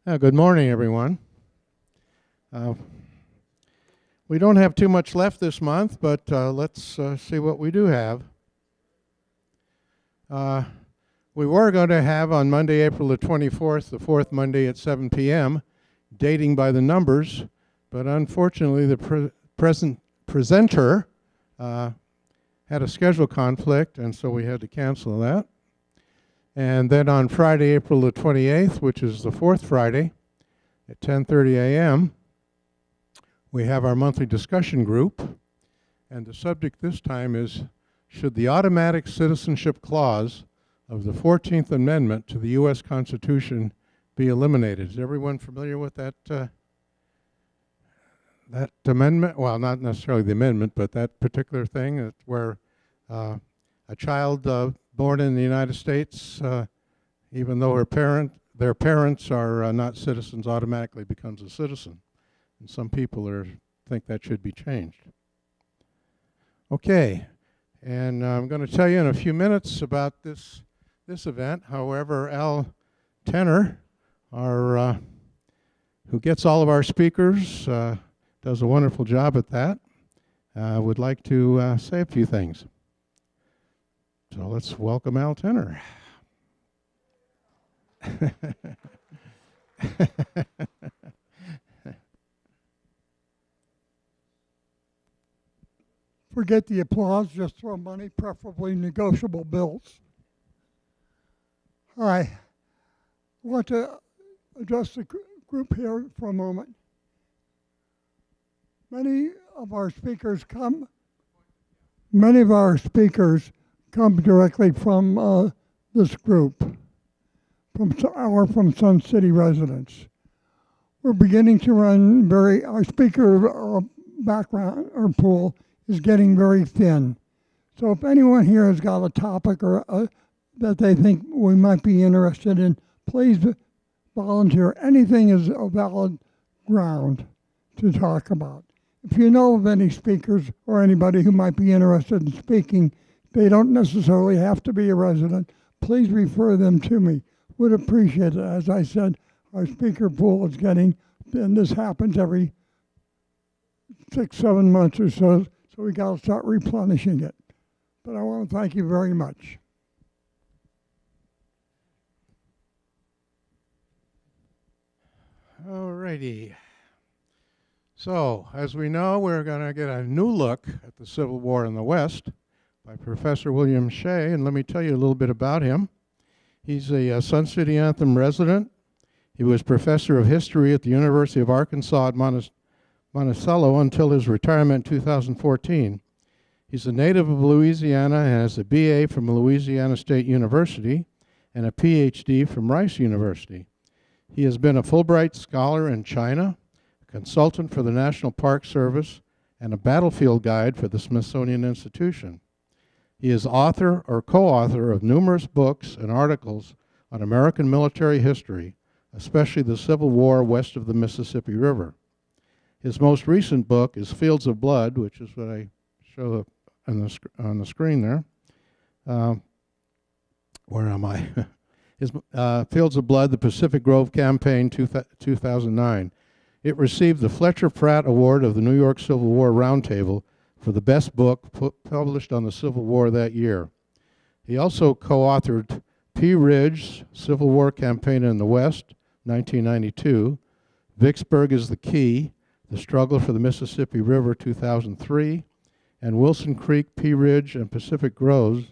Good morning, everyone. Uh, we don't have too much left this month, but let's see what we do have. We were going to have on Monday, April the 24th, the fourth Monday at 7 p.m., dating by the numbers, but unfortunately the presenter had a schedule conflict, and so we had to cancel that. And then on Friday, April the 28th, which is the fourth Friday, at 10:30 a.m., we have our monthly discussion group. And the subject this time is, should the automatic citizenship clause of the 14th Amendment to the U.S. Constitution be eliminated? Is everyone familiar with that amendment? Well, not necessarily the amendment, but that particular thing where a child born in the United States, even though their parents are not citizens, automatically becomes a citizen. And some people think that should be changed. Okay, and I'm going to tell you in a few minutes about this event. However, Al Tenner, who gets all of our speakers, does a wonderful job at that, would like to say a few things. So let's welcome Al Tenner. Forget the applause, just throw money, preferably negotiable bills. All right, I want to address the group here for a moment. Many of our speakers come directly from this group, from Sun City residents. We're beginning to run our speaker background or pool is getting very thin. So if anyone here has got a topic or that they think we might be interested in, please volunteer. Anything is a valid ground to talk about. If you know of any speakers or anybody who might be interested in speaking, they don't necessarily have to be a resident. Please refer them to me. Would appreciate it. As I said, our speaker pool is getting, and this happens every 6-7 months or so, so we got to start replenishing it. But I want to thank you very much. All righty. So, as we know, we're going to get a new look at the Civil War in the West by Professor William Shea, and let me tell you a little bit about him. He's a Sun City Anthem resident. He was professor of history at the University of Arkansas at Monticello until his retirement in 2014. He's a native of Louisiana and has a BA from Louisiana State University and a PhD from Rice University. He has been a Fulbright scholar in China, a consultant for the National Park Service, and a battlefield guide for the Smithsonian Institution. He is author or co-author of numerous books and articles on American military history, especially the Civil War west of the Mississippi River. His most recent book is Fields of Blood, which is what I show on the screen there. Where am I? His Fields of Blood, the Pacific Grove Campaign, 2009. It received the Fletcher Pratt Award of the New York Civil War Roundtable for the best book published on the Civil War that year. He also co-authored Pea Ridge, Civil War Campaign in the West, 1992, Vicksburg is the Key, The Struggle for the Mississippi River, 2003, and Wilson Creek, Pea Ridge, and Pacific Grove,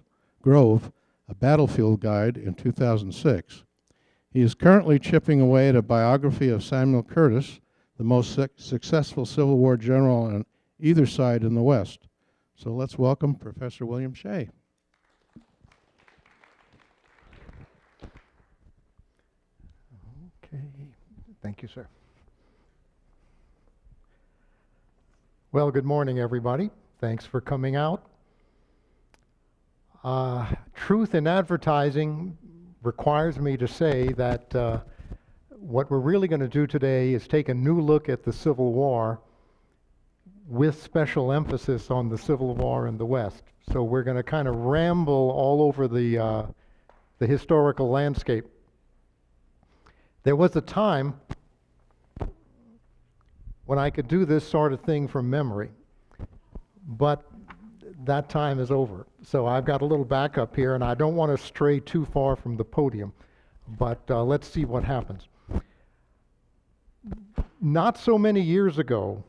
a Battlefield Guide, in 2006. He is currently chipping away at a biography of Samuel Curtis, the most successful Civil War general on either side in the West. So let's welcome Professor William Shea. Okay, thank you, sir. Well, good morning, everybody. Thanks for coming out. Truth in advertising requires me to say that what we're really going to do today is take a new look at the Civil War with special emphasis on the Civil War in the West. So we're going to kind of ramble all over the historical landscape. There was a time when I could do this sort of thing from memory, but that time is over. So I've got a little backup here, and I don't want to stray too far from the podium, but let's see what happens. Not so many years ago,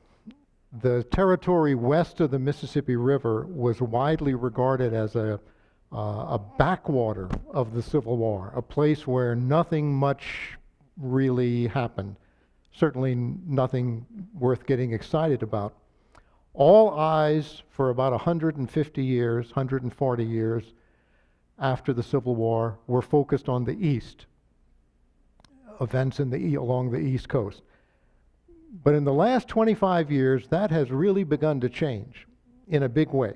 the territory west of the Mississippi River was widely regarded as a backwater of the Civil War, a place where nothing much really happened, certainly nothing worth getting excited about. All eyes for about 150 years, 140 years after the Civil War were focused on the East, events along the East Coast. But in the last 25 years, that has really begun to change in a big way.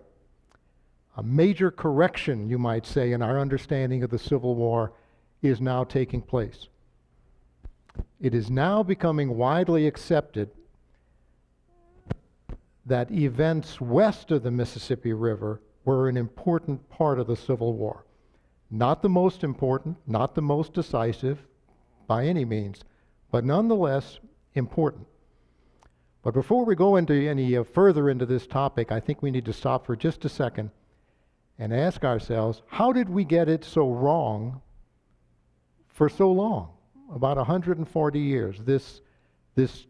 A major correction, you might say, in our understanding of the Civil War is now taking place. It is now becoming widely accepted that events west of the Mississippi River were an important part of the Civil War. Not the most important, not the most decisive by any means, but nonetheless important. But before we go into any further into this topic, I think we need to stop for just a second and ask ourselves, how did we get it so wrong for so long? About 140 years. This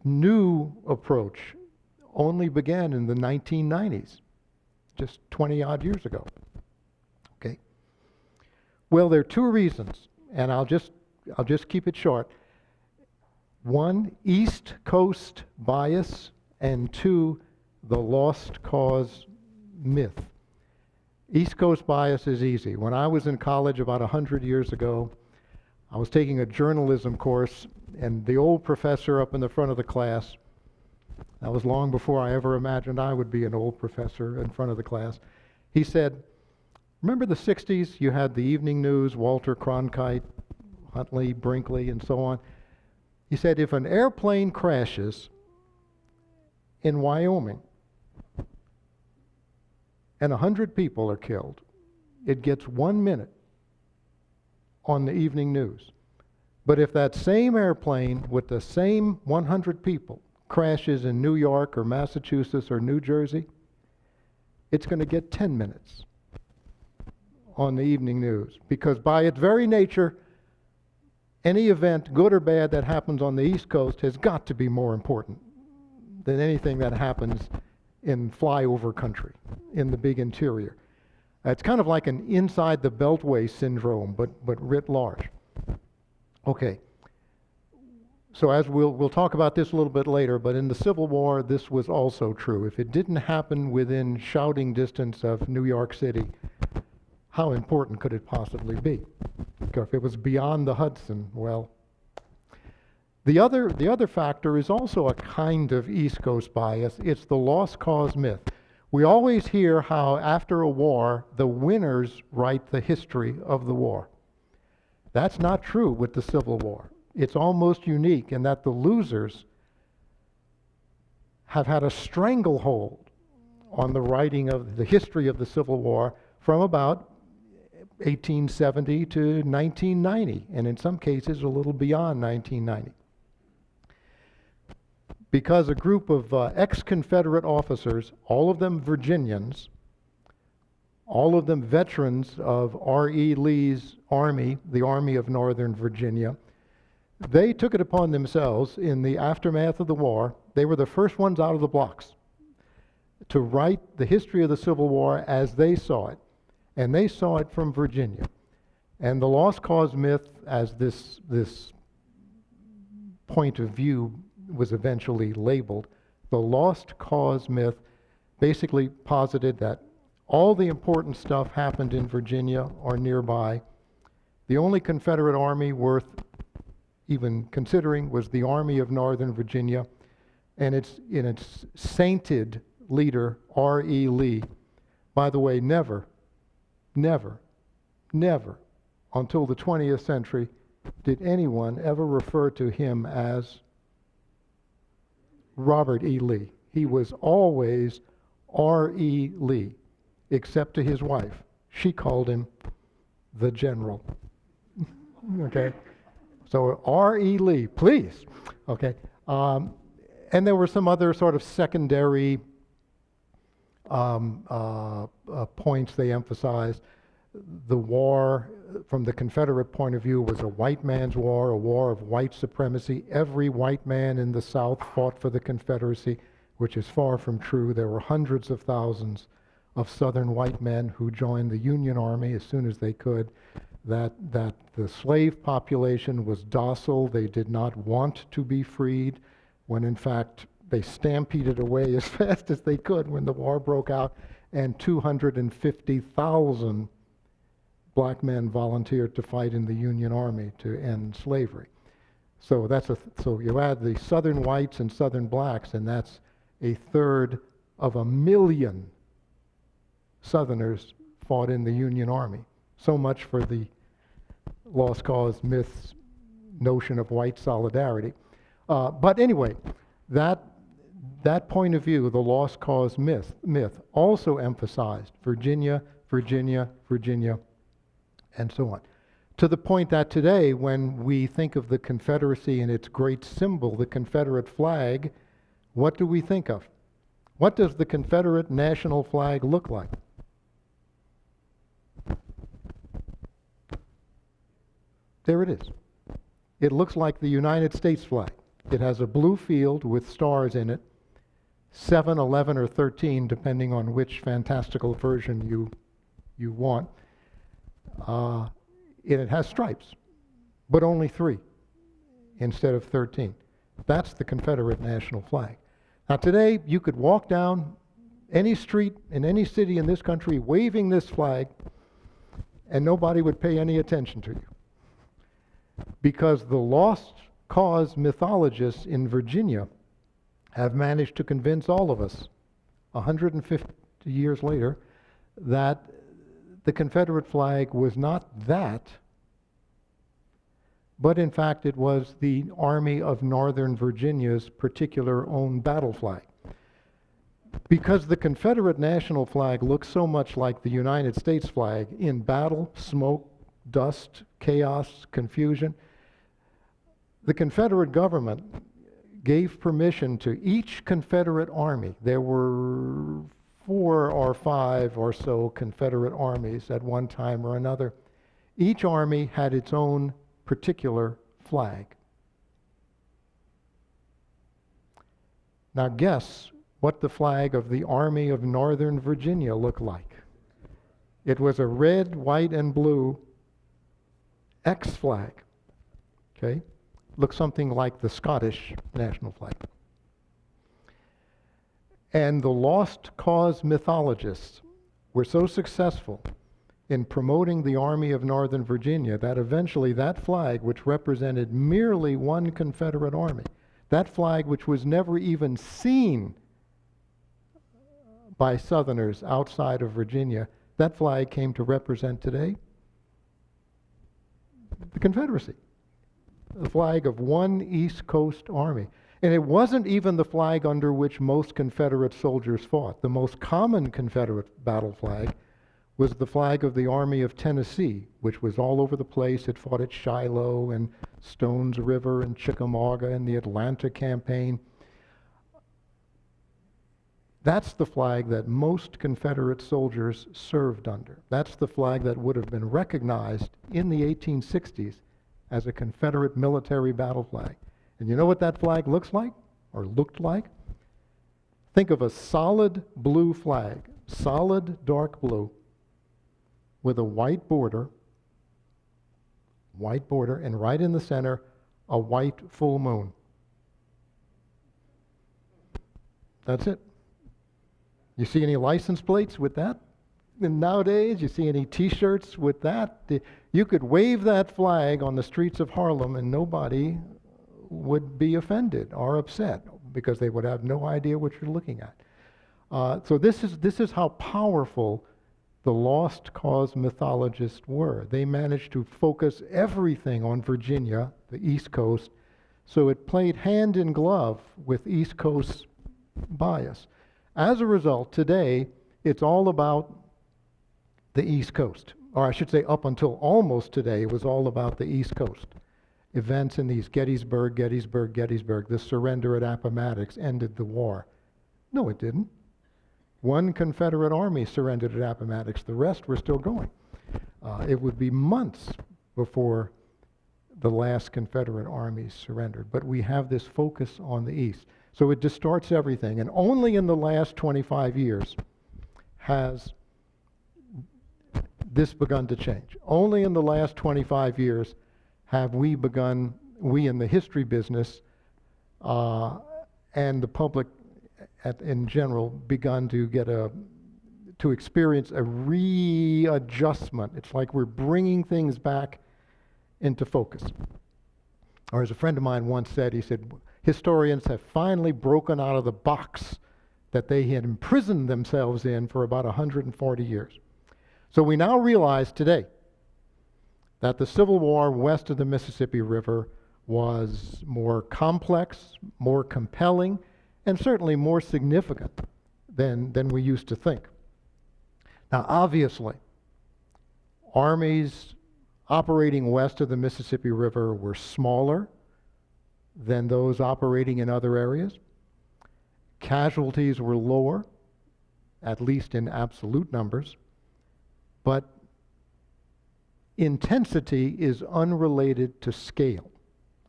new approach only began in the 1990s, just 20 odd years ago. Okay. Well, there are two reasons, and I'll just keep it short. One, East Coast bias, and two, the lost cause myth. East Coast bias is easy. When I was in college about 100 years ago, I was taking a journalism course, and the old professor up in the front of the class, that was long before I ever imagined I would be an old professor in front of the class, he said, remember the 60s? You had the evening news, Walter Cronkite, Huntley, Brinkley, and so on. He said, if an airplane crashes in Wyoming and 100 people are killed, it gets 1 minute on the evening news. But if that same airplane with the same 100 people crashes in New York or Massachusetts or New Jersey, it's going to get 10 minutes on the evening news. Because by its very nature, any event, good or bad, that happens on the East Coast has got to be more important than anything that happens in flyover country, in the big interior. It's kind of like an inside the Beltway syndrome, but writ large. Okay. So as we'll talk about this a little bit later, but in the Civil War, this was also true. If it didn't happen within shouting distance of New York City, how important could it possibly be? Because if it was beyond the Hudson, well. The other factor is also a kind of East Coast bias. It's the lost cause myth. We always hear how after a war, the winners write the history of the war. That's not true with the Civil War. It's almost unique in that the losers have had a stranglehold on the writing of the history of the Civil War from about 1870 to 1990, and in some cases a little beyond 1990. Because a group of ex-Confederate officers, all of them Virginians, all of them veterans of R.E. Lee's Army, the Army of Northern Virginia, they took it upon themselves in the aftermath of the war. They were the first ones out of the blocks to write the history of the Civil War as they saw it. And they saw it from Virginia. And the lost cause myth, as this point of view was eventually labeled, the lost cause myth basically posited that all the important stuff happened in Virginia or nearby. The only Confederate army worth even considering was the Army of Northern Virginia, and its sainted leader, R.E. Lee. By the way, never until the 20th century did anyone ever refer to him as Robert E. Lee. He was always R.E. Lee, except to his wife. She called him the General. Okay? So R.E. Lee, please. Okay. And there were some other sort of secondary points they emphasized. The war, from the Confederate point of view, was a white man's war, a war of white supremacy. Every white man in the South fought for the Confederacy, which is far from true. There were hundreds of thousands of Southern white men who joined the Union Army as soon as they could. That the slave population was docile. They did not want to be freed, when in fact they stampeded away as fast as they could when the war broke out, and 250,000 black men volunteered to fight in the Union Army to end slavery. So so you add the Southern whites and Southern blacks, and that's 1/3 of 1,000,000 Southerners fought in the Union Army. So much for the lost cause myth's notion of white solidarity. But anyway, that point of view, the lost cause myth also emphasized Virginia, Virginia, Virginia, and so on. To the point that today, when we think of the Confederacy and its great symbol, the Confederate flag, what do we think of? What does the Confederate national flag look like? There it is. It looks like the United States flag. It has a blue field with stars in it, 7, 11, or 13, depending on which fantastical version you want. And it has stripes, but only 3 instead of 13. That's the Confederate national flag. Now today, you could walk down any street in any city in this country waving this flag, and nobody would pay any attention to you. Because the lost cause mythologists in Virginia have managed to convince all of us, 150 years later, that the Confederate flag was not that, but in fact it was the Army of Northern Virginia's particular own battle flag. Because the Confederate national flag looks so much like the United States flag in battle, smoke, dust, chaos, confusion, the Confederate government gave permission to each Confederate army. There were 4 or 5 or so Confederate armies at one time or another. Each army had its own particular flag. Now guess what the flag of the Army of Northern Virginia looked like. It was a red, white, and blue X flag. Okay? Looks something like the Scottish national flag. And the lost cause mythologists were so successful in promoting the Army of Northern Virginia that eventually that flag, which represented merely one Confederate army, that flag which was never even seen by Southerners outside of Virginia, that flag came to represent today the Confederacy, the flag of one East Coast army. And it wasn't even the flag under which most Confederate soldiers fought. The most common Confederate battle flag was the flag of the Army of Tennessee, which was all over the place. It fought at Shiloh and Stones River and Chickamauga and the Atlanta campaign. That's the flag that most Confederate soldiers served under. That's the flag that would have been recognized in the 1860s as a Confederate military battle flag. And you know what that flag looks like, or looked like? Think of a solid blue flag, solid dark blue, with a white border, and right in the center, a white full moon. That's it. You see any license plates with that? And nowadays, you see any t-shirts with that? You could wave that flag on the streets of Harlem and nobody would be offended or upset because they would have no idea what you're looking at. So this is how powerful the lost cause mythologists were. They managed to focus everything on Virginia, the East Coast, so it played hand in glove with East Coast bias. As a result, today, it's all about the East Coast. Or I should say, up until almost today, it was all about the East Coast. events in these Gettysburg, the surrender at Appomattox ended the war. No, it didn't. One Confederate army surrendered at Appomattox. The rest were still going. It would be months before the last Confederate army surrendered. But we have this focus on the East. So it distorts everything. And only in the last 25 years has this begun to change. Only in the last 25 years have we begun, we in the history business and the public in general, begun to get to experience a readjustment. It's like we're bringing things back into focus. Or as a friend of mine once said, he said, historians have finally broken out of the box that they had imprisoned themselves in for about 140 years. So we now realize today that the Civil War west of the Mississippi River was more complex, more compelling, and certainly more significant than we used to think. Now, obviously, armies operating west of the Mississippi River were smaller than those operating in other areas. Casualties were lower, at least in absolute numbers, but intensity is unrelated to scale,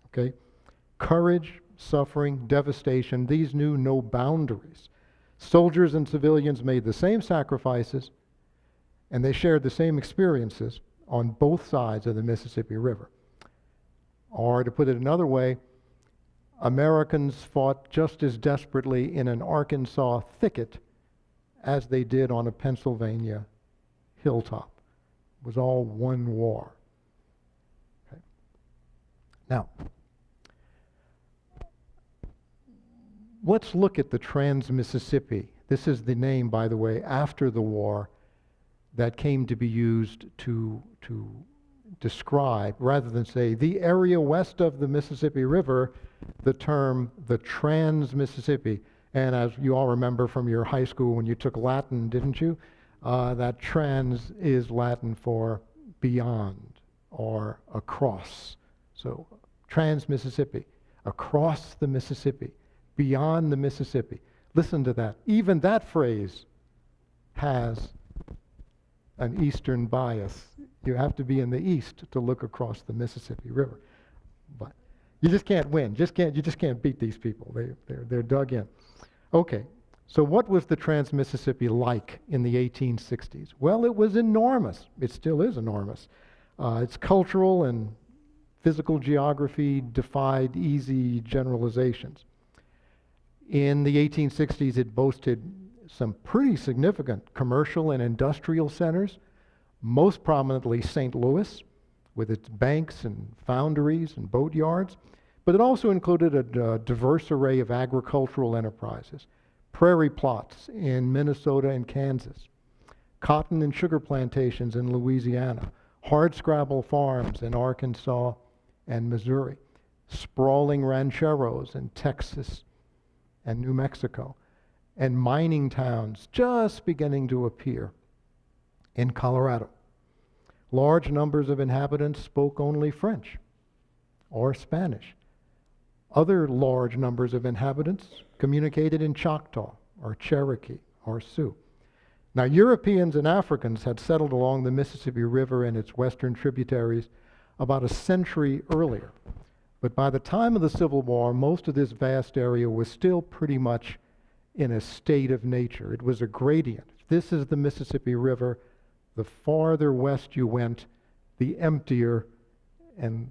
okay? Courage, suffering, devastation, these knew no boundaries. Soldiers and civilians made the same sacrifices, and they shared the same experiences on both sides of the Mississippi River. Or to put it another way, Americans fought just as desperately in an Arkansas thicket as they did on a Pennsylvania hilltop. It was all one war. Okay. Now, let's look at the Trans-Mississippi. This is the name, by the way, after the war that came to be used to describe, rather than say the area west of the Mississippi River, the term the Trans-Mississippi. And as you all remember from your high school when you took Latin, didn't you? That trans is Latin for beyond or across. So Trans-Mississippi, across the Mississippi, beyond the Mississippi. Listen to that. Even that phrase has an Eastern bias. You have to be in the East to look across the Mississippi River. But you just can't win. You just can't beat these people. They're dug in. Okay, so what was the Trans-Mississippi like in the 1860s? Well, it was enormous. It still is enormous. Its cultural and physical geography defied easy generalizations. In the 1860s, it boasted some pretty significant commercial and industrial centers, most prominently St. Louis, with its banks and foundries and boatyards, but it also included a diverse array of agricultural enterprises, prairie plots in Minnesota and Kansas, cotton and sugar plantations in Louisiana, hardscrabble farms in Arkansas and Missouri, sprawling rancheros in Texas and New Mexico, and mining towns just beginning to appear in Colorado. Large numbers of inhabitants spoke only French or Spanish. Other large numbers of inhabitants communicated in Choctaw or Cherokee or Sioux. Now, Europeans and Africans had settled along the Mississippi River and its western tributaries about a century earlier. But by the time of the Civil War, most of this vast area was still pretty much in a state of nature. It was a gradient. This is the Mississippi River. The farther west you went, the emptier and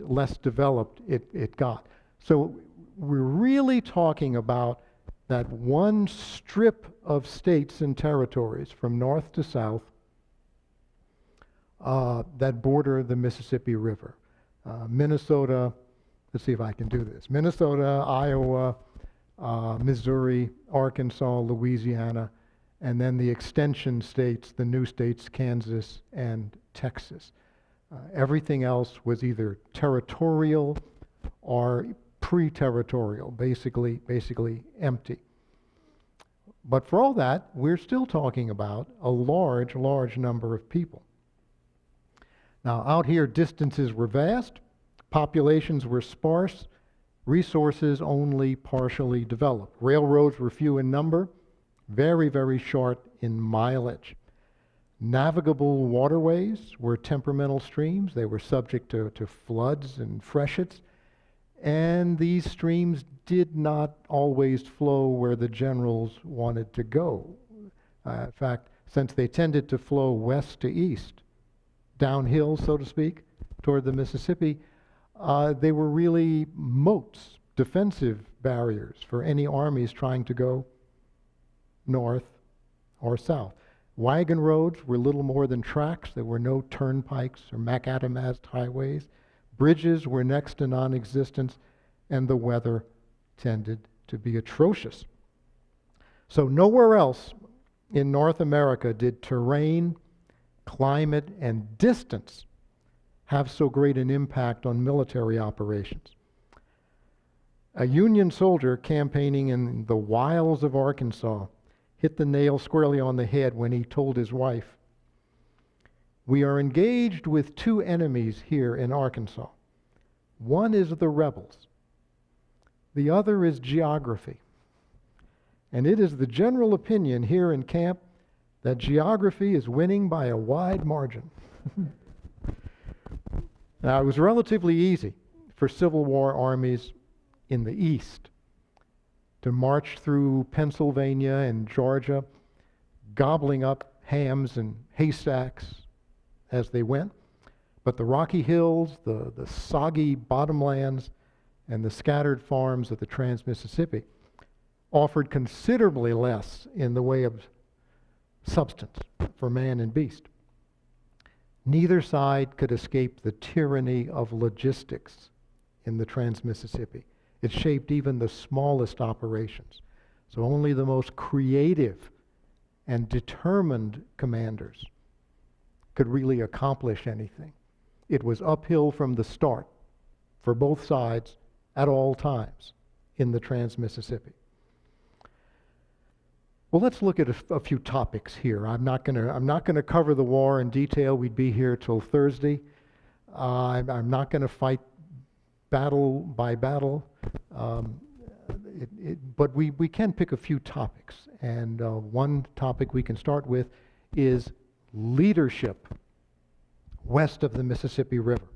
less developed it got. So we're really talking about that one strip of states and territories from north to south that border the Mississippi River. Minnesota, let's see if I can do this. Minnesota, Iowa, Missouri, Arkansas, Louisiana, and then the extension states, the new states, Kansas and Texas. Everything else was either territorial or pre-territorial, basically empty. But for all that, we're still talking about a large number of people. Now, out here, distances were vast, Populations were sparse, resources only partially developed. Railroads were few in number, very, very short in mileage. Navigable waterways were temperamental streams. They were subject to floods and freshets, and these streams did not always flow where the generals wanted to go. In fact, since they tended to flow west to east, downhill, so to speak, toward the Mississippi, they were really moats, defensive barriers for any armies trying to go north or south. Wagon roads were little more than tracks. There were no turnpikes or macadamized highways. Bridges were next to non-existent, and the weather tended to be atrocious. So nowhere else in North America did terrain, climate, and distance have so great an impact on military operations. A Union soldier campaigning in the wilds of Arkansas hit the nail squarely on the head when he told his wife, "We are engaged with two enemies here in Arkansas. One is the rebels. The other is geography. And it is the general opinion here in camp that geography is winning by a wide margin." Now, it was relatively easy for Civil War armies in the East to march through Pennsylvania and Georgia, gobbling up hams and haystacks as they went. But the Rocky Hills, the soggy bottomlands, and the scattered farms of the Trans-Mississippi offered considerably less in the way of substance for man and beast. Neither side could escape the tyranny of logistics in the Trans-Mississippi. It shaped even the smallest operations. So only the most creative and determined commanders could really accomplish anything. It was uphill from the start for both sides at all times in the Trans-Mississippi. Well, let's look at a few topics here. I'm not going to cover the war in detail. We'd be here till Thursday. I'm not going to fight battle by battle, but we can pick a few topics. And one topic we can start with is leadership west of the Mississippi River.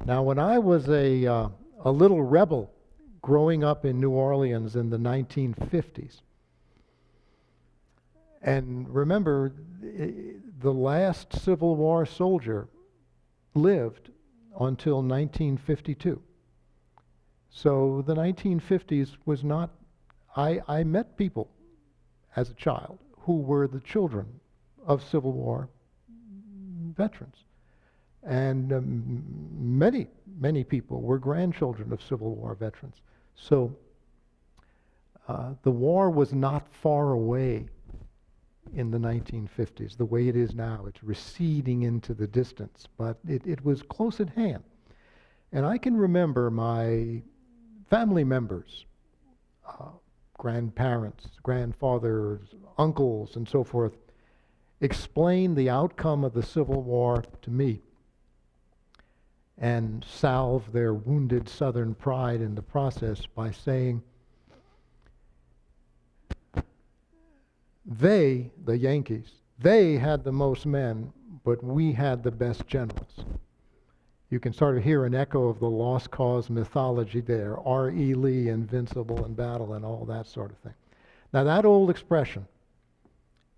Now, when I was a little rebel growing up in New Orleans in the 1950s, and remember, the last Civil War soldier lived until 1952. So the 1950s was not, I met people as a child who were the children of Civil War veterans. And many people were grandchildren of Civil War veterans. So the war was not far away in the 1950s, the way it is now. It's receding into the distance, but it was close at hand. And I can remember my family members, grandparents, grandfathers, uncles, and so forth, explain the outcome of the Civil War to me and salve their wounded Southern pride in the process by saying, they, the Yankees, they had the most men, but we had the best generals. You can sort of hear an echo of the lost cause mythology there, R.E. Lee, invincible in battle, and all that sort of thing. Now that old expression,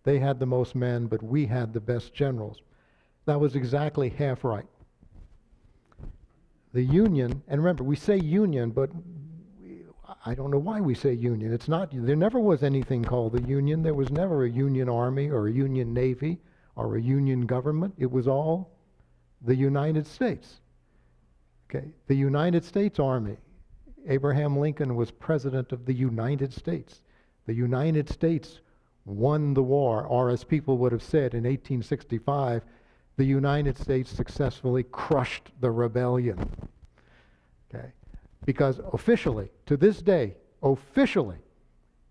they had the most men, but we had the best generals, that was exactly half right. The Union, and remember, we say Union, but I don't know why we say Union. It's not, there never was anything called the Union. There was never a Union Army or a Union Navy or a Union government. It was all the United States. Okay, the United States Army. Abraham Lincoln was president of the United States. The United States won the war, or as people would have said in 1865, the United States successfully crushed the rebellion. Okay, because officially, to this day, officially,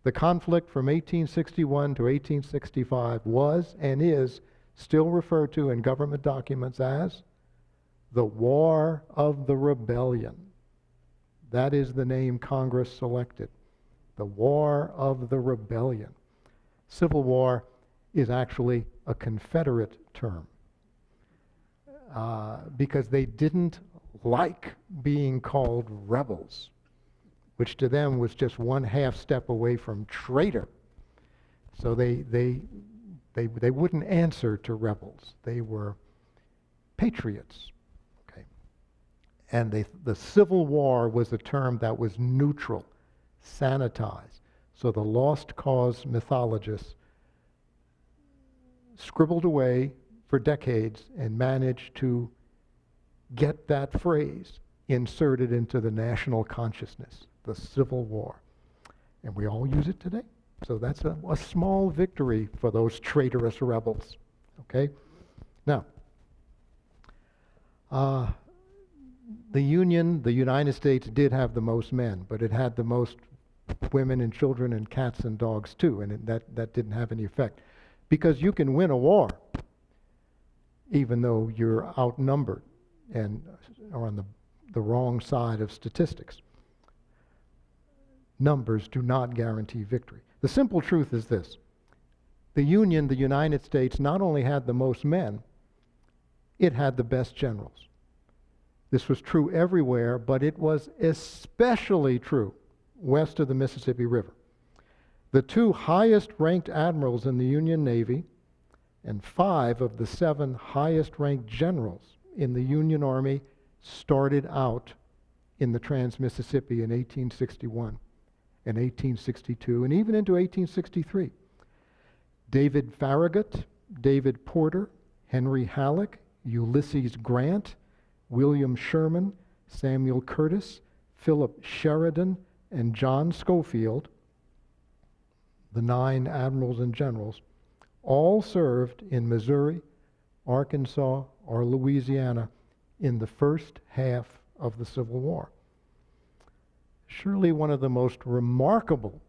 the conflict from 1861 to 1865 was and is still referred to in government documents as the War of the Rebellion. That is the name Congress selected. The War of the Rebellion. Civil War is actually a Confederate term because they didn't like being called rebels, which to them was just one half step away from traitor. So they wouldn't answer to rebels. They were patriots. Okay, and the Civil War was a term that was neutral, sanitized. So the lost cause mythologists scribbled away for decades and managed to get that phrase inserted into the national consciousness, the Civil War. And we all use it today. So that's a small victory for those traitorous rebels. Okay? Now, the Union, the United States did have the most men, but it had the most women and children and cats and dogs too, and that didn't have any effect. Because you can win a war even though you're outnumbered and are on the wrong side of statistics. Numbers do not guarantee victory. The simple truth is this. The Union, the United States, not only had the most men, it had the best generals. This was true everywhere, but it was especially true west of the Mississippi River. The two highest-ranked admirals in the Union Navy and 5 of the 7 highest-ranked generals in the Union Army started out in the Trans-Mississippi in 1861 and 1862 and even into 1863. David Farragut, David Porter, Henry Halleck, Ulysses Grant, William Sherman, Samuel Curtis, Philip Sheridan, and John Schofield, the 9 admirals and generals, all served in Missouri, Arkansas, or Louisiana in the first half of the Civil War. Surely one of the most remarkable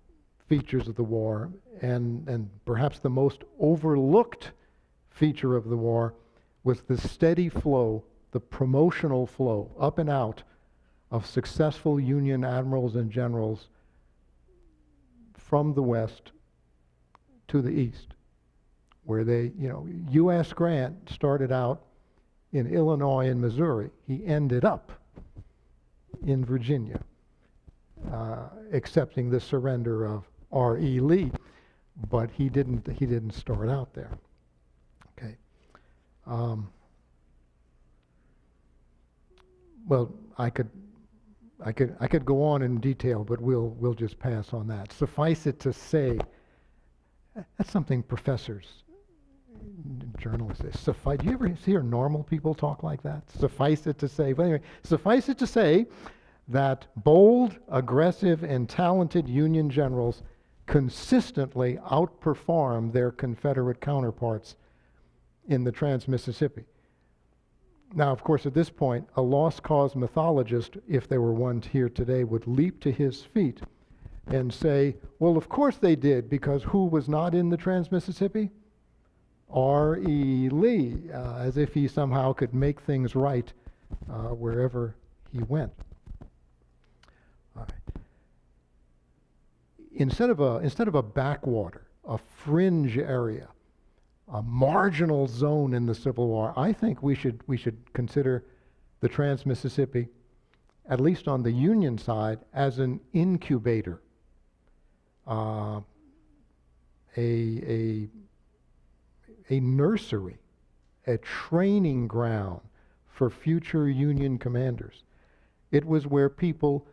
features of the war, and perhaps the most overlooked feature of the war, was the steady flow, the promotional flow, up and out, of successful Union admirals and generals from the West to the East, where they, U.S. Grant started out in Illinois and Missouri. He ended up in Virginia, accepting the surrender of R.E. Lee, but he didn't start out there. Okay. Well, I could go on in detail, but we'll just pass on that. Suffice it to say, that's something professors, journalists say. Do you ever hear normal people talk like that? Suffice it to say. But anyway, suffice it to say that bold, aggressive, and talented Union generals consistently outperformed their Confederate counterparts in the Trans-Mississippi. Now, of course, at this point, a lost cause mythologist, if there were one here today, would leap to his feet and say, well, of course they did, because who was not in the Trans-Mississippi? R.E. Lee, as if he somehow could make things right wherever he went. All right. Instead of a backwater, a fringe area, a marginal zone in the Civil War, I think we should consider the Trans-Mississippi, at least on the Union side, as an incubator, a nursery, a training ground for future Union commanders. It was where people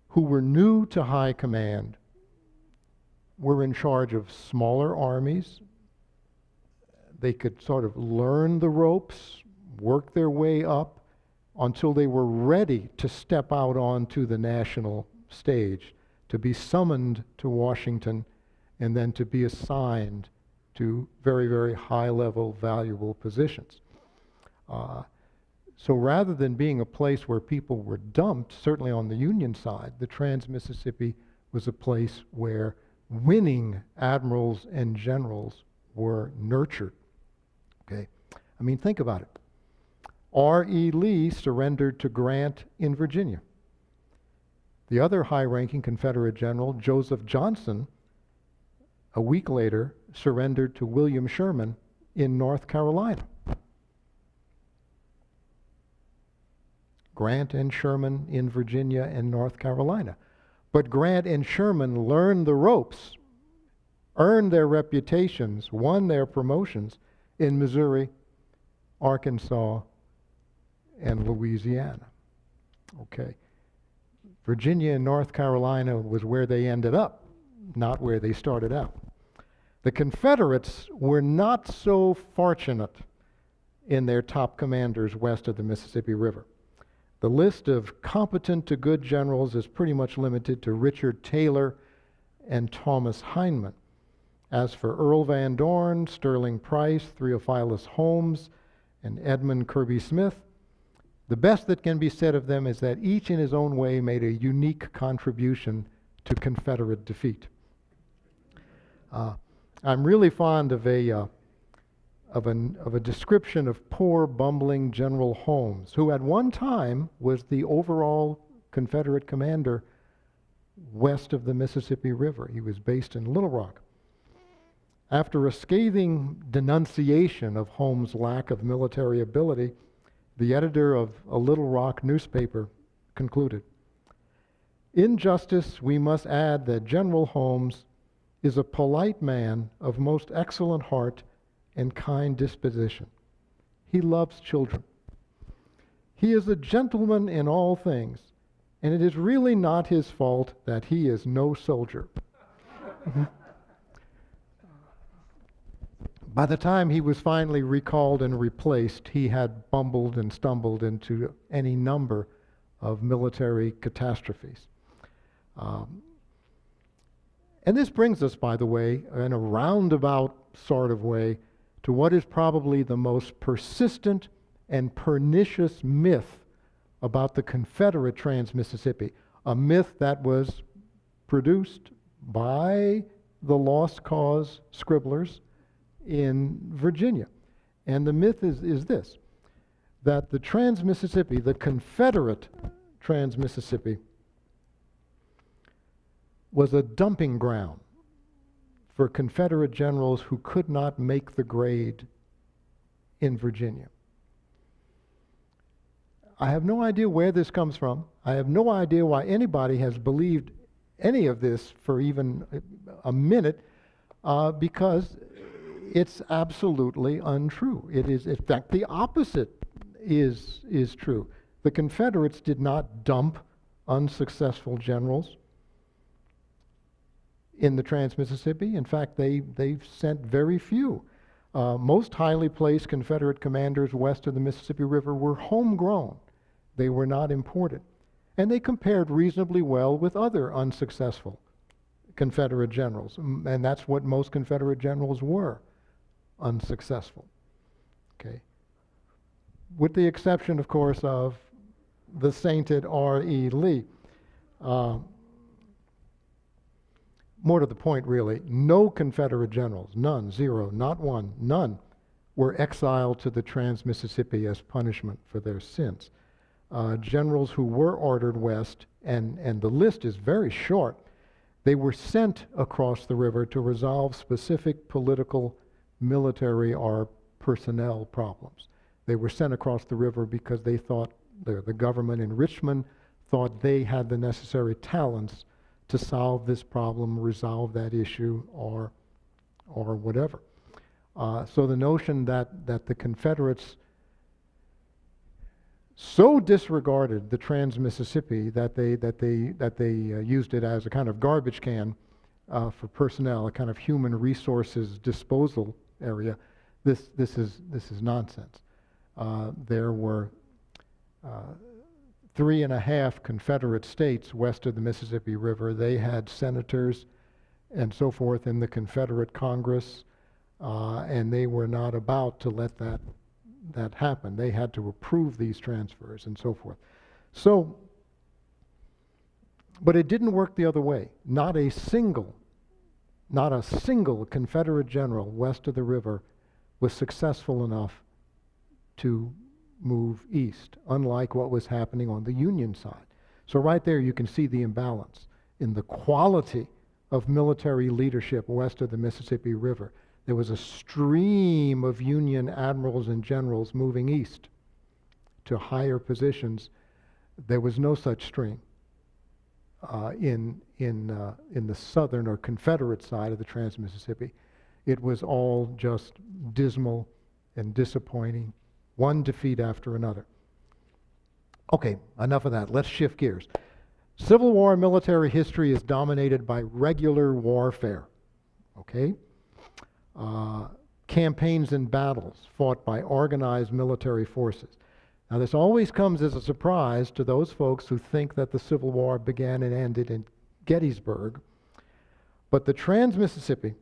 who were new to high command were in charge of smaller armies. They could sort of learn the ropes, work their way up until they were ready to step out onto the national stage, to be summoned to Washington, and then to be assigned to very, very high-level, valuable positions. So rather than being a place where people were dumped, certainly on the Union side, the Trans-Mississippi was a place where winning admirals and generals were nurtured. Okay, I mean, think about it. R.E. Lee surrendered to Grant in Virginia. The other high-ranking Confederate general, Joseph Johnson, a week later surrendered to William Sherman in North Carolina. Grant and Sherman in Virginia and North Carolina. But Grant and Sherman learned the ropes, earned their reputations, won their promotions in Missouri, Arkansas, and Louisiana. Okay. Virginia and North Carolina was where they ended up, not where they started out. The Confederates were not so fortunate in their top commanders west of the Mississippi River. The list of competent to good generals is pretty much limited to Richard Taylor and Thomas Hindman. As for Earl Van Dorn, Sterling Price, Theophilus Holmes, and Edmund Kirby Smith, the best that can be said of them is that each in his own way made a unique contribution to Confederate defeat. I'm really fond of a description of poor, bumbling General Holmes, who at one time was the overall Confederate commander west of the Mississippi River. He was based in Little Rock. After a scathing denunciation of Holmes' lack of military ability, the editor of a Little Rock newspaper concluded, "In justice, we must add that General Holmes is a polite man of most excellent heart and kind disposition. He loves children. He is a gentleman in all things, and it is really not his fault that he is no soldier." By the time he was finally recalled and replaced, he had bumbled and stumbled into any number of military catastrophes. And this brings us, by the way, in a roundabout sort of way, to what is probably the most persistent and pernicious myth about the Confederate Trans-Mississippi, a myth that was produced by the Lost Cause scribblers in Virginia. And the myth is this, that the Trans-Mississippi, the Confederate Trans-Mississippi, was a dumping ground for Confederate generals who could not make the grade in Virginia. I have no idea where this comes from. I have no idea why anybody has believed any of this for even a minute, because it's absolutely untrue. It is, in fact, the opposite is true. The Confederates did not dump unsuccessful generals in the Trans-Mississippi. In fact, they sent very few. Most highly placed Confederate commanders west of the Mississippi River were homegrown. They were not imported. And they compared reasonably well with other unsuccessful Confederate generals. And that's what most Confederate generals were, unsuccessful. Okay. With the exception, of course, of the sainted R.E. Lee. More to the point, really, no Confederate generals, none, zero, not one, none, were exiled to the Trans-Mississippi as punishment for their sins. Generals who were ordered west, and the list is very short, they were sent across the river to resolve specific political, military, or personnel problems. They were sent across the river because they thought, the government in Richmond thought they had the necessary talents to solve this problem, resolve that issue, or whatever. So the notion that the Confederates so disregarded the Trans-Mississippi that they used it as a kind of garbage can for personnel, a kind of human resources disposal area, this is nonsense. There were 3.5 Confederate states west of the Mississippi River. They had senators and so forth in the Confederate Congress, and they were not about to let that happen. They had to approve these transfers and so forth. So, but it didn't work the other way. Not a single Confederate general west of the river was successful enough to move east, unlike what was happening on the Union side. So right there you can see the imbalance in the quality of military leadership west of the Mississippi River. There was a stream of Union admirals and generals moving east to higher positions. There was no such stream in the southern or Confederate side of the Trans-Mississippi. It was all just dismal and disappointing, one defeat after another. Okay, enough of that. Let's shift gears. Civil War military history is dominated by regular warfare, okay? Campaigns and battles fought by organized military forces. Now, this always comes as a surprise to those folks who think that the Civil War began and ended in Gettysburg. But the Trans-Mississippi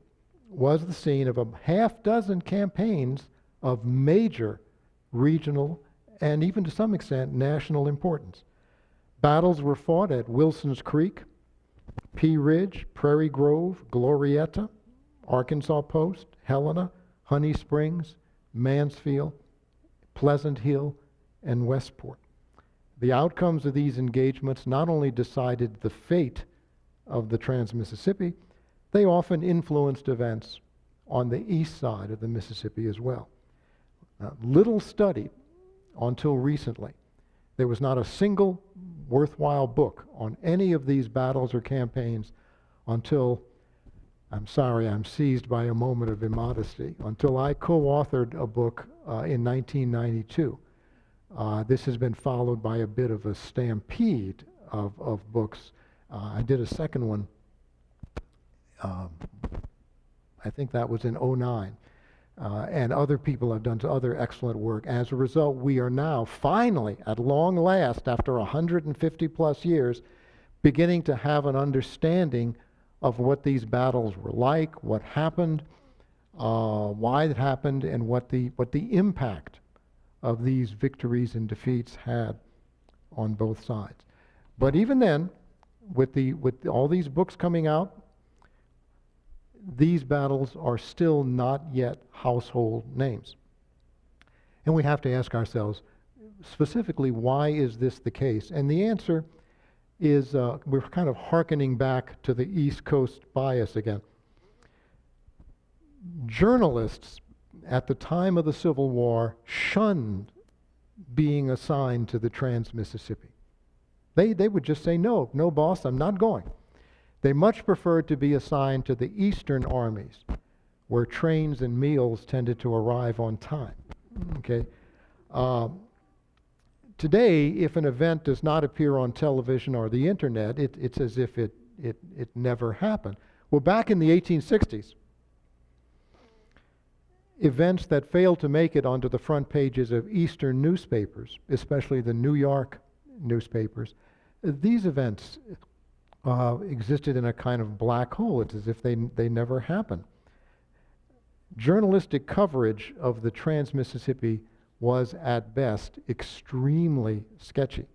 was the scene of a half-dozen campaigns of major regional and even to some extent national importance. Battles were fought at Wilson's Creek, Pea Ridge, Prairie Grove, Glorietta, Arkansas Post, Helena, Honey Springs, Mansfield, Pleasant Hill, and Westport. The outcomes of these engagements not only decided the fate of the Trans-Mississippi, they often influenced events on the east side of the Mississippi as well. Little studied until recently. There was not a single worthwhile book on any of these battles or campaigns until, I'm sorry, I'm seized by a moment of immodesty, until I co-authored a book in 1992. This has been followed by a bit of a stampede of books. I did a second one, I think that was in '09. And other people have done other excellent work. As a result, we are now finally, at long last, after 150 plus years, beginning to have an understanding of what these battles were like, what happened, why it happened, and what the impact of these victories and defeats had on both sides. But even then, with all these books coming out, these battles are still not yet household names. And we have to ask ourselves, specifically, why is this the case? And the answer is, we're kind of hearkening back to the East Coast bias again. Journalists at the time of the Civil War shunned being assigned to the Trans-Mississippi. They would just say, no, boss, I'm not going. They much preferred to be assigned to the eastern armies, where trains and meals tended to arrive on time. Okay. Today, if an event does not appear on television or the internet, it's as if it never happened. Well, back in the 1860s, events that failed to make it onto the front pages of Eastern newspapers, especially the New York newspapers, these events existed in a kind of black hole. It's as if they never happened. Journalistic coverage of the Trans-Mississippi was at best extremely sketchy.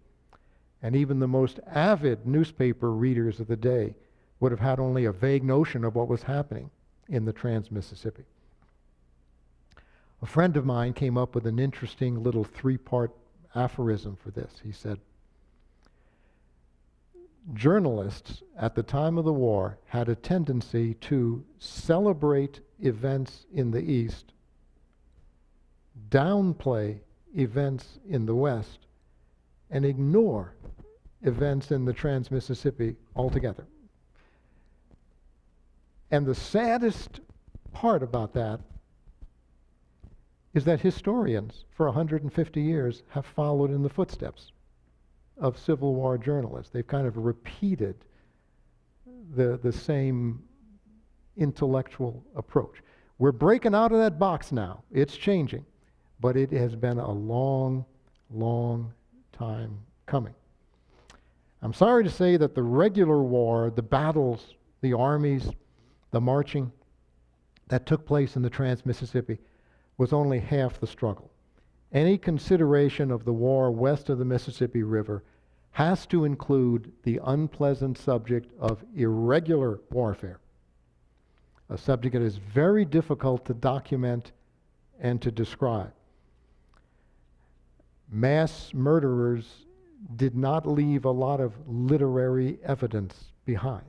And even the most avid newspaper readers of the day would have had only a vague notion of what was happening in the Trans-Mississippi. A friend of mine came up with an interesting little three-part aphorism for this. He said, journalists at the time of the war had a tendency to celebrate events in the East, downplay events in the West, and ignore events in the Trans-Mississippi altogether. And the saddest part about that is that historians for 150 years have followed in the footsteps of Civil War journalists. They've kind of repeated the same intellectual approach. We're breaking out of that box now. It's changing. But it has been a long, long time coming. I'm sorry to say that the regular war, the battles, the armies, the marching that took place in the Trans-Mississippi was only half the struggle. Any consideration of the war west of the Mississippi River has to include the unpleasant subject of irregular warfare, a subject that is very difficult to document and to describe. mass murderers did not leave a lot of literary evidence behind.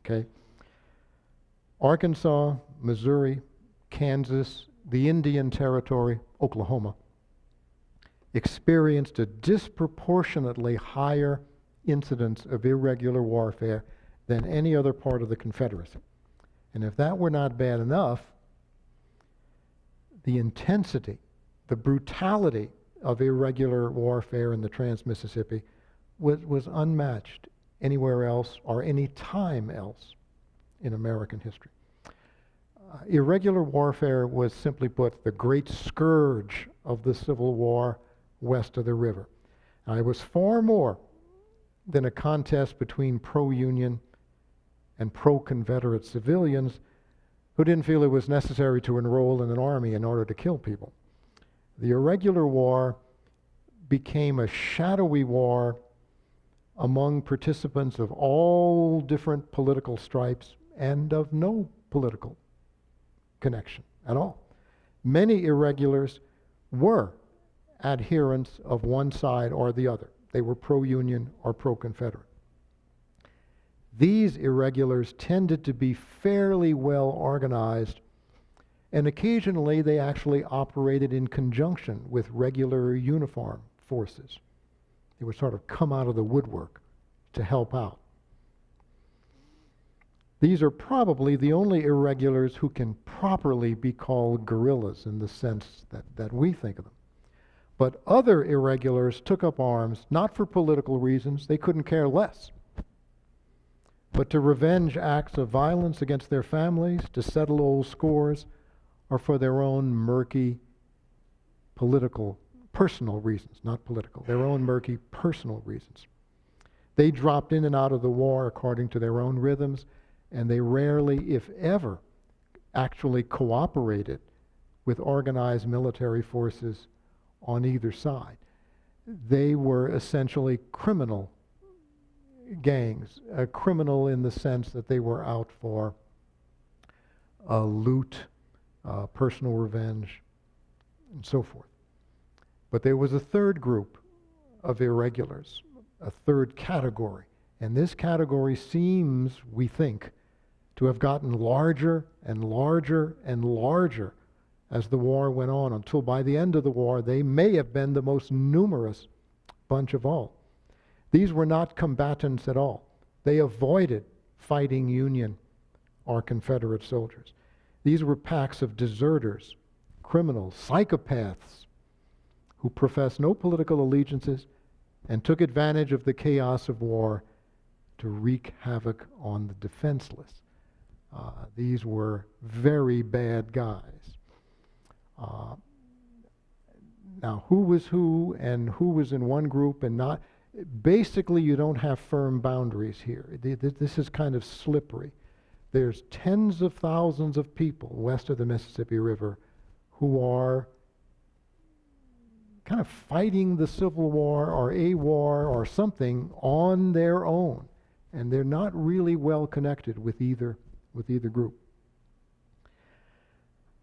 Okay? Arkansas, Missouri, Kansas, the Indian Territory, Oklahoma, experienced a disproportionately higher incidence of irregular warfare than any other part of the Confederacy. And if that were not bad enough, the intensity, the brutality of irregular warfare in the Trans-Mississippi was unmatched anywhere else or any time else in American history. Irregular warfare was, simply put, the great scourge of the Civil War west of the river. Now, it was far more than a contest between pro-Union and pro-Confederate civilians who didn't feel it was necessary to enroll in an army in order to kill people. The irregular war became a shadowy war among participants of all different political stripes and of no political connection at all. Many irregulars were adherents of one side or the other. They were pro-Union or pro-Confederate. These irregulars tended to be fairly well organized, and occasionally they actually operated in conjunction with regular uniform forces. They would sort of come out of the woodwork to help out. These are probably the only irregulars who can properly be called guerrillas in the sense that we think of them. But other irregulars took up arms, not for political reasons, they couldn't care less, but to revenge acts of violence against their families, to settle old scores, or for their own murky political, personal reasons, not political, their own murky personal reasons. They dropped in and out of the war according to their own rhythms, and they rarely, if ever, actually cooperated with organized military forces on either side. They were essentially criminal gangs, criminal in the sense that they were out for loot, personal revenge, and so forth. But there was a third group of irregulars, a third category, and this category seems, we think, to have gotten larger and larger and larger as the war went on, until by the end of the war they may have been the most numerous bunch of all. These were not combatants at all. They avoided fighting Union or Confederate soldiers. These were packs of deserters, criminals, psychopaths who professed no political allegiances and took advantage of the chaos of war to wreak havoc on the defenseless. These were very bad guys. Now, who was who and who was in one group and not, basically you don't have firm boundaries here. This is kind of slippery. There's tens of thousands of people west of the Mississippi River who are kind of fighting the Civil War or a war or something on their own, and they're not really well connected with either group.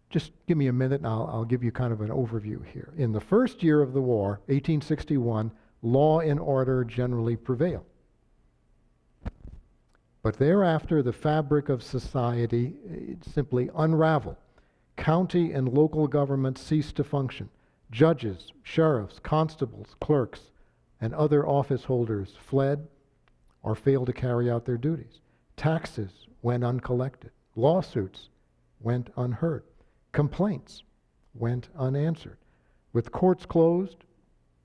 Just give me a minute and I'll give you kind of an overview here. In the first year of the war, 1861, law and order generally prevailed. But thereafter, the fabric of society simply unraveled. County and local governments ceased to function. Judges, sheriffs, constables, clerks, and other office holders fled or failed to carry out their duties. Taxes went uncollected. Lawsuits went unheard. Complaints went unanswered. With courts closed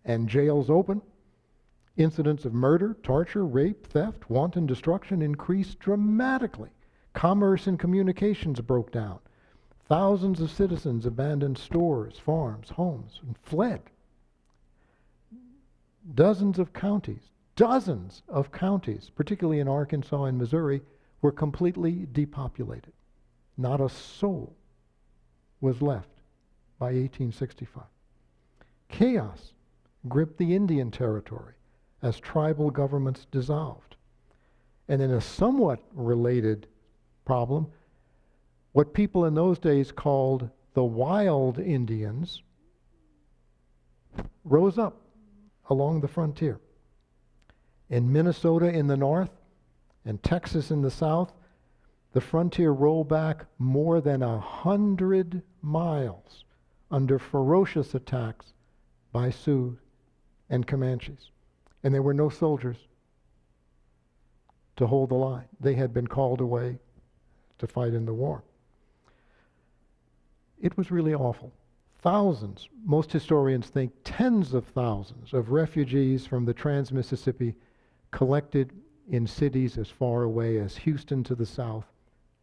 and jails open, incidents of murder, torture, rape, theft, wanton destruction increased dramatically. Commerce and communications broke down. Thousands of citizens abandoned stores, farms, homes, and fled. Dozens of counties, particularly in Arkansas and Missouri, were completely depopulated. Not a soul was left by 1865. Chaos gripped the Indian Territory as tribal governments dissolved. And in a somewhat related problem, what people in those days called the wild Indians rose up along the frontier. In Minnesota in the north and Texas in the south, the frontier rolled back more than 100 miles under ferocious attacks by Sioux and Comanches. And there were no soldiers to hold the line. They had been called away to fight in the war. It was really awful. Thousands, most historians think tens of thousands of refugees from the Trans-Mississippi collected in cities as far away as Houston to the south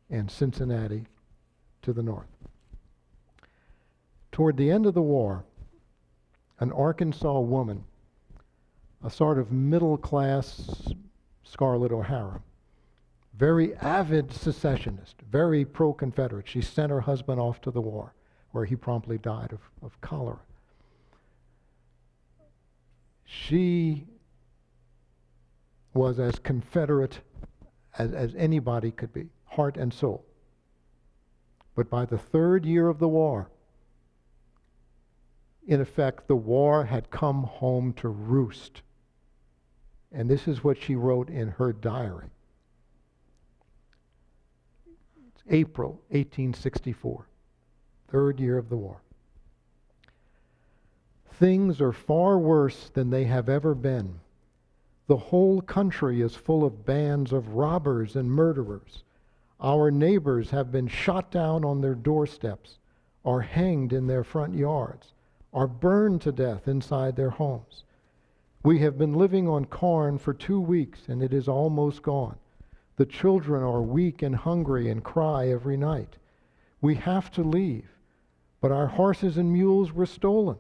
and Cincinnati to the north. Toward the end of the war, an Arkansas woman, a sort of middle-class Scarlett O'Hara, very avid secessionist, very pro-Confederate. She sent her husband off to the war, where he promptly died of cholera. She was as Confederate as anybody could be, heart and soul. But by the third year of the war, in effect, the war had come home to roost. And this is what she wrote in her diary. It's April 1864, third year of the war. Things are far worse than they have ever been. The whole country is full of bands of robbers and murderers. Our neighbors have been shot down on their doorsteps, or hanged in their front yards, or burned to death inside their homes. We have been living on corn for 2 weeks, and it is almost gone. The children are weak and hungry and cry every night. We have to leave, but our horses and mules were stolen,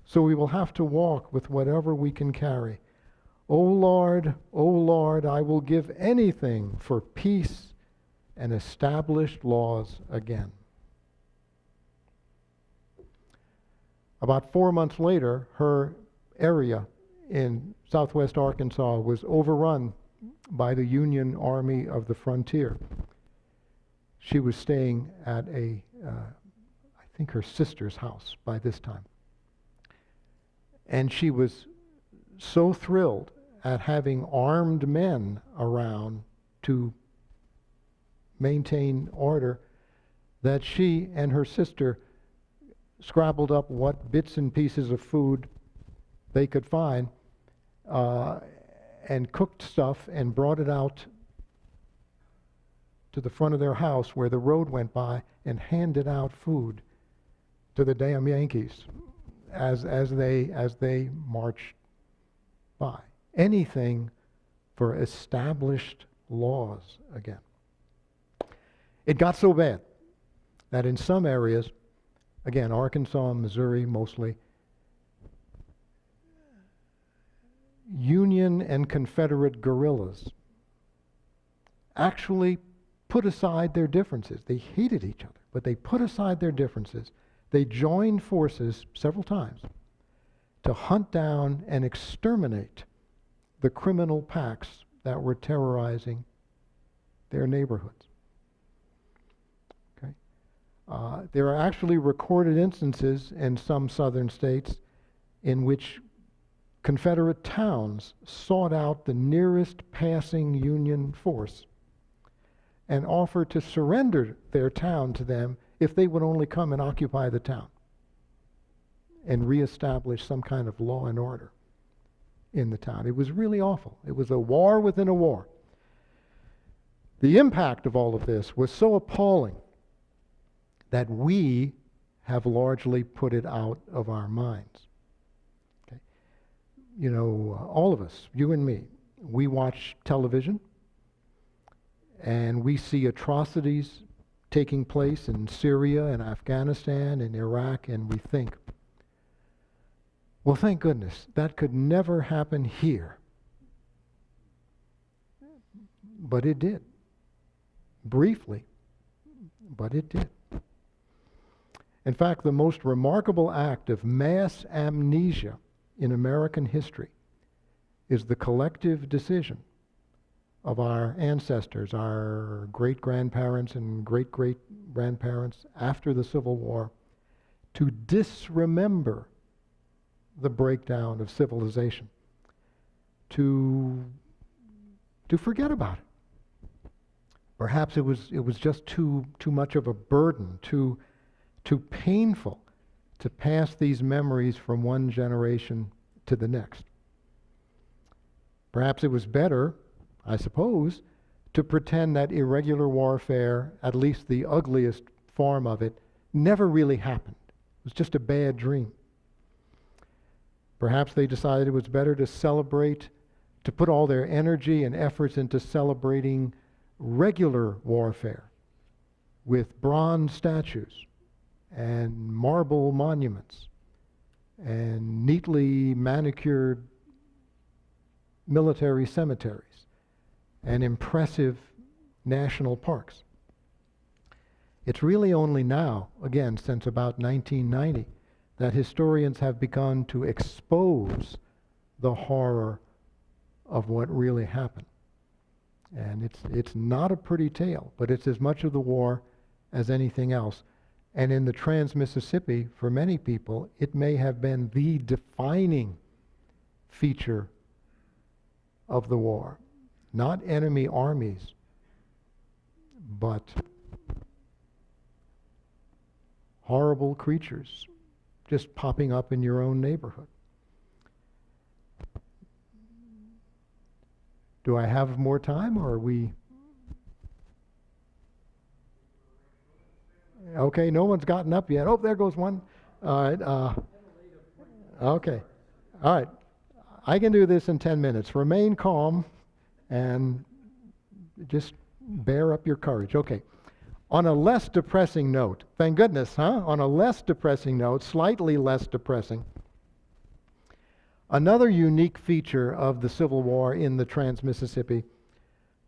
so we will have to walk with whatever we can carry. O Lord, I will give anything for peace and established laws again. About 4 months later, her area in southwest Arkansas was overrun by the Union Army of the Frontier. She was staying at I think her sister's house by this time. And she was so thrilled at having armed men around to maintain order that she and her sister scrabbled up what bits and pieces of food they could find and cooked stuff and brought it out to the front of their house where the road went by and handed out food to the damn Yankees as they marched by. Anything for established laws again. It got so bad that in some areas, again, Arkansas and Missouri mostly, Union and Confederate guerrillas actually put aside their differences. They hated each other, but they put aside their differences. They joined forces several times to hunt down and exterminate the criminal packs that were terrorizing their neighborhoods. Okay? There are actually recorded instances in some southern states in which Confederate towns sought out the nearest passing Union force and offered to surrender their town to them if they would only come and occupy the town and reestablish some kind of law and order in the town. It was really awful. It was a war within a war. The impact of all of this was so appalling that we have largely put it out of our minds. Okay? You know, all of us, you and me, we watch television and we see atrocities taking place in Syria and Afghanistan and Iraq, and we think, well, thank goodness, that could never happen here. But it did. Briefly, but it did. In fact, the most remarkable act of mass amnesia in American history is the collective decision of our ancestors, our great-grandparents and great-great-grandparents after the Civil War, to disremember the breakdown of civilization, to forget about it. Perhaps it was just too much of a burden, too painful to pass these memories from one generation to the next. Perhaps it was better, I suppose, to pretend that irregular warfare, at least the ugliest form of it, never really happened. It was just a bad dream. Perhaps they decided it was better to celebrate, to put all their energy and efforts into celebrating regular warfare with bronze statues and marble monuments and neatly manicured military cemeteries and impressive national parks. It's really only now, again, since about 1990, that historians have begun to expose the horror of what really happened. And it's not a pretty tale, but it's as much of the war as anything else. And in the Trans-Mississippi, for many people, it may have been the defining feature of the war. Not enemy armies, but horrible creatures just popping up in your own neighborhood. Do I have more time, or are we? Okay, no one's gotten up yet. Oh, there goes one. All right. Okay. All right. I can do this in 10 minutes. Remain calm and just bear up your courage. Okay. On a less depressing note, thank goodness, huh? On a less depressing note, slightly less depressing, another unique feature of the Civil War in the Trans-Mississippi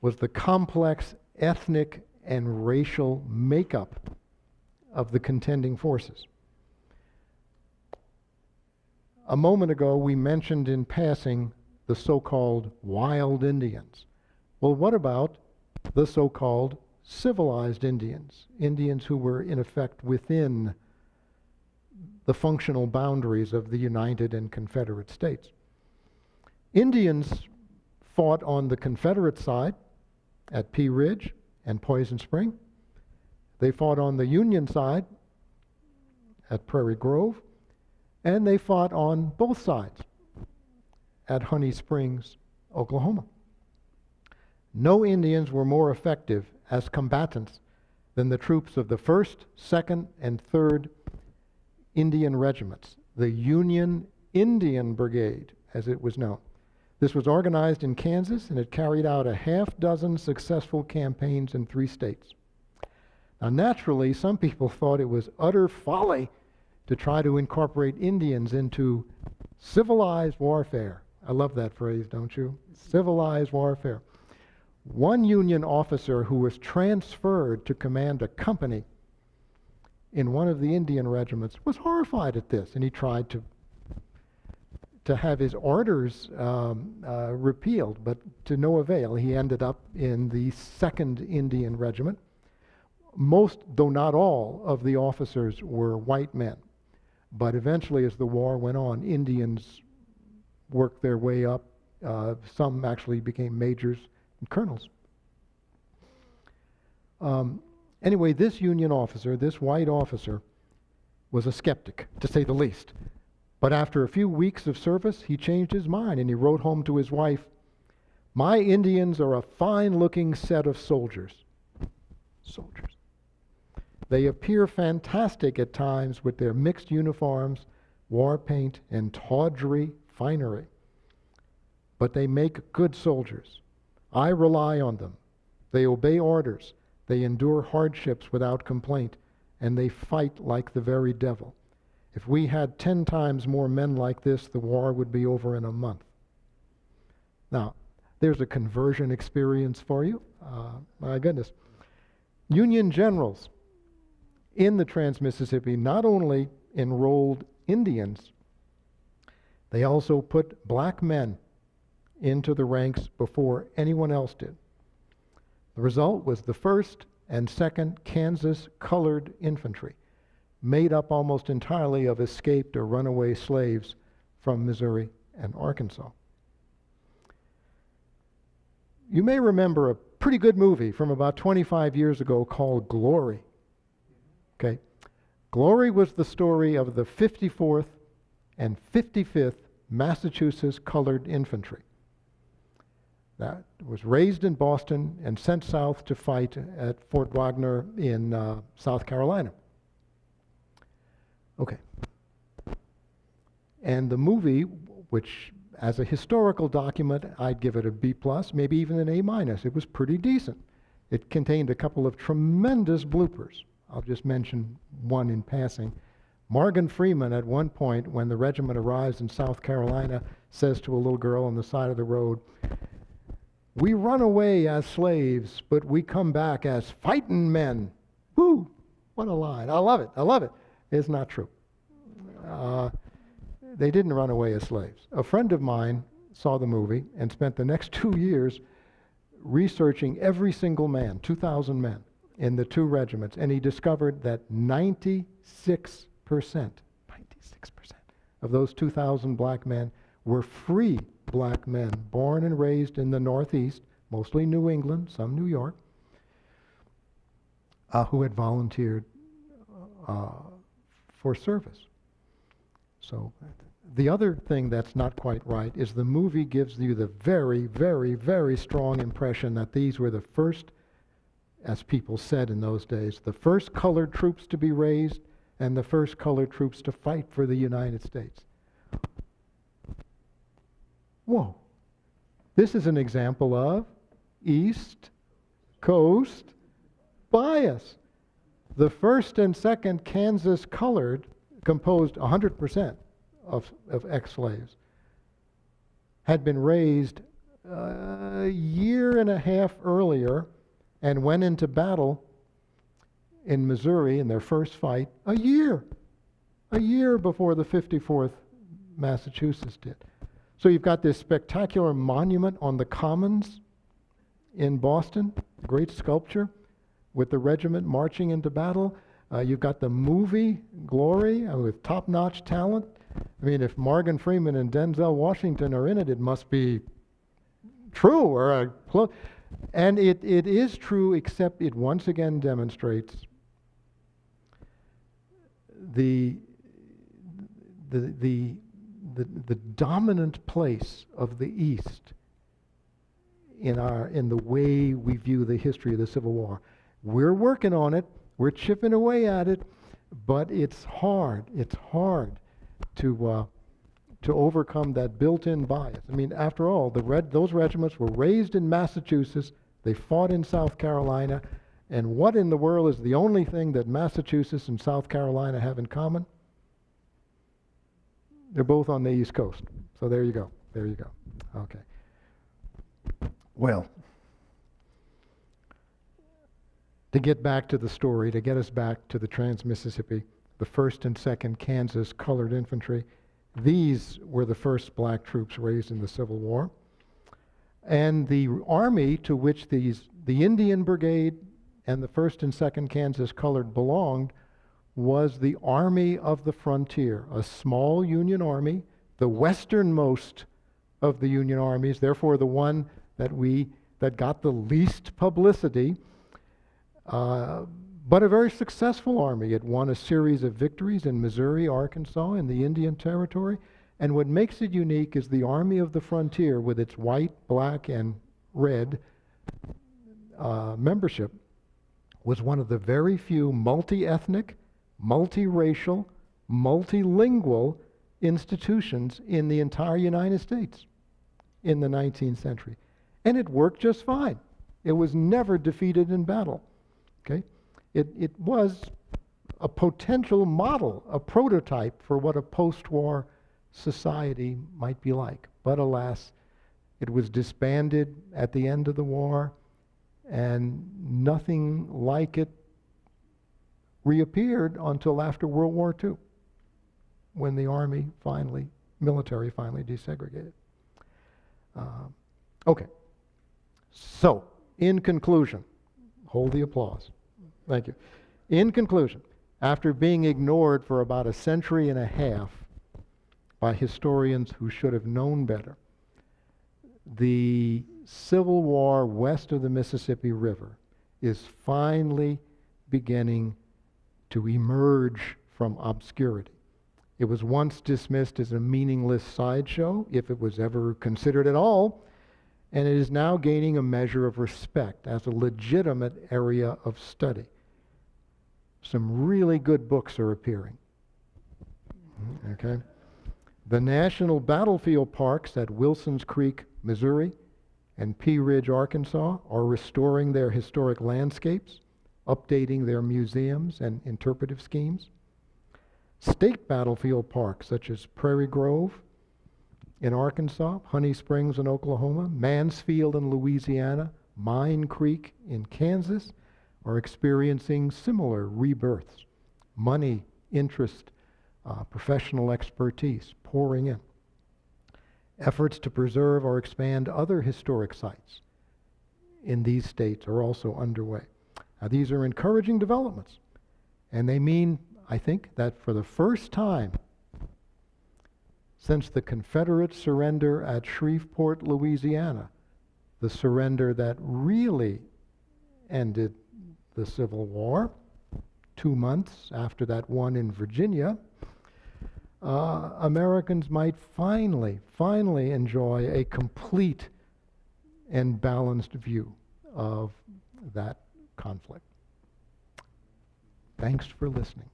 was the complex ethnic and racial makeup of the contending forces. A moment ago, we mentioned in passing the so-called wild Indians. Well, what about the so-called civilized Indians? Indians who were, in effect, within the functional boundaries of the United and Confederate States. Indians fought on the Confederate side at Pea Ridge and Poison Spring. They fought on the Union side at Prairie Grove, and they fought on both sides at Honey Springs, Oklahoma. No Indians were more effective as combatants than the troops of the 1st, 2nd, and 3rd Indian regiments, the Union Indian Brigade, as it was known. This was organized in Kansas, and it carried out a half-dozen successful campaigns in 3 states. Now, naturally, some people thought it was utter folly to try to incorporate Indians into civilized warfare. I love that phrase, don't you? Civilized warfare. One Union officer who was transferred to command a company in one of the Indian regiments was horrified at this, and he tried to have his orders repealed, but to no avail. He ended up in the 2nd Indian Regiment. Most, though not all, of the officers were white men. But eventually, as the war went on, Indians worked their way up. Some actually became majors and colonels. Anyway, this Union officer, this white officer, was a skeptic, to say the least. But after a few weeks of service, he changed his mind, and he wrote home to his wife, "My Indians are a fine-looking set of soldiers." Soldiers. They appear fantastic at times with their mixed uniforms, war paint, and tawdry finery. But they make good soldiers. I rely on them. They obey orders. They endure hardships without complaint, and they fight like the very devil. If we had 10 times more men like this, the war would be over in a month. Now, there's a conversion experience for you. My goodness. Union generals in the Trans-Mississippi not only enrolled Indians, they also put black men into the ranks before anyone else did. The result was the 1st and 2nd Kansas Colored Infantry, made up almost entirely of escaped or runaway slaves from Missouri and Arkansas. You may remember a pretty good movie from about 25 years ago called Glory. Okay? Glory was the story of the 54th and 55th Massachusetts Colored Infantry that was raised in Boston and sent south to fight at Fort Wagner in South Carolina. Okay. And the movie, which as a historical document, I'd give it a B+, maybe even an A-. It was pretty decent. It contained a couple of tremendous bloopers. I'll just mention one in passing. Morgan Freeman, at one point, when the regiment arrives in South Carolina, says to a little girl on the side of the road, "We run away as slaves, but we come back as fighting men." Woo! What a line. I love it. I love it. It's not true. They didn't run away as slaves. A friend of mine saw the movie and spent the next 2 years researching every single man, 2,000 men, in the two regiments, and he discovered that 96% of those 2,000 black men were free black men, born and raised in the Northeast, mostly New England, some New York, who had volunteered for service. So the other thing that's not quite right is the movie gives you the very, very, very strong impression that these were the first, as people said in those days, the first colored troops to be raised and the first colored troops to fight for the United States. Whoa. This is an example of East Coast bias. The 1st and 2nd Kansas Colored, composed 100% of ex-slaves, had been raised a year and a half earlier and went into battle in Missouri in their first fight a year before the 54th Massachusetts did. So you've got this spectacular monument on the Commons in Boston, great sculpture with the regiment marching into battle. You've got the movie Glory with top-notch talent. I mean, if Morgan Freeman and Denzel Washington are in it, it must be true or close. And it is true, except it once again demonstrates the dominant place of the East in the way we view the history of the Civil War. We're working on it. We're chipping away at it, but it's hard. It's hard to overcome that built-in bias. I mean, after all, those regiments were raised in Massachusetts. They fought in South Carolina. And what in the world is the only thing that Massachusetts and South Carolina have in common? They're both on the East Coast. So there you go. There you go. Okay. Well, to get back to the story, to get us back to the Trans-Mississippi, the 1st and 2nd Kansas Colored Infantry, these were the first black troops raised in the Civil War. And the army to which the Indian Brigade and the 1st and 2nd Kansas Colored belonged was the Army of the Frontier, a small Union army, the westernmost of the Union armies, therefore the one that got the least publicity, but a very successful army. It won a series of victories in Missouri, Arkansas, and the Indian Territory. And what makes it unique is the Army of the Frontier, with its white, black, and red membership, was one of the very few multi-ethnic, multiracial, multilingual institutions in the entire United States in the 19th century. And it worked just fine. It was never defeated in battle. Okay? It was a potential model, a prototype for what a post-war society might be like. But alas, it was disbanded at the end of the war, and nothing like it reappeared until after World War II, when the military finally desegregated. Okay. So, in conclusion, hold the applause. Thank you. In conclusion, after being ignored for about a century and a half, by historians who should have known better. The Civil War west of the Mississippi River is finally beginning to emerge from obscurity. It was once dismissed as a meaningless sideshow, if it was ever considered at all, and it is now gaining a measure of respect as a legitimate area of study. Some really good books are appearing. Okay? The National Battlefield Parks at Wilsons Creek, Missouri, and Pea Ridge, Arkansas, are restoring their historic landscapes, updating their museums and interpretive schemes. State battlefield parks such as Prairie Grove in Arkansas, Honey Springs in Oklahoma, Mansfield in Louisiana, Mine Creek in Kansas are experiencing similar rebirths. Money, interest, professional expertise pouring in. Efforts to preserve or expand other historic sites in these states are also underway. Now, these are encouraging developments, and they mean, I think, that for the first time since the Confederate surrender at Shreveport, Louisiana, the surrender that really ended the Civil War, 2 months after that one in Virginia, Americans might finally enjoy a complete and balanced view of that conflict. Thanks for listening.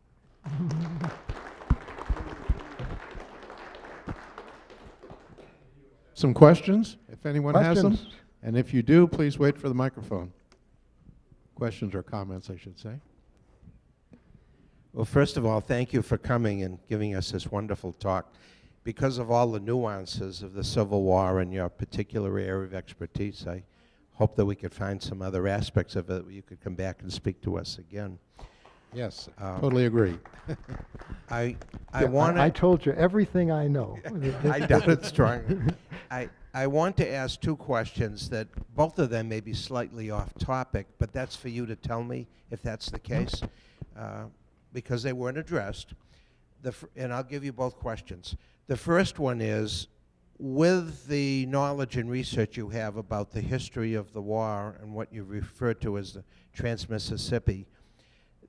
Some questions, if anyone has them? Questions? And if you do, please wait for the microphone. Questions or comments, I should say. Well, first of all, thank you for coming and giving us this wonderful talk. Because of all the nuances of the Civil War and your particular area of expertise, I hope that we could find some other aspects of it where you could come back and speak to us again. Yes, totally agree. I Yeah, want I to... told you everything I know. I doubt it strongly. I want to ask two questions that both of them may be slightly off topic, but that's for you to tell me if that's the case, because they weren't addressed. And I'll give you both questions. The first one is, with the knowledge and research you have about the history of the war and what you refer to as the Trans-Mississippi,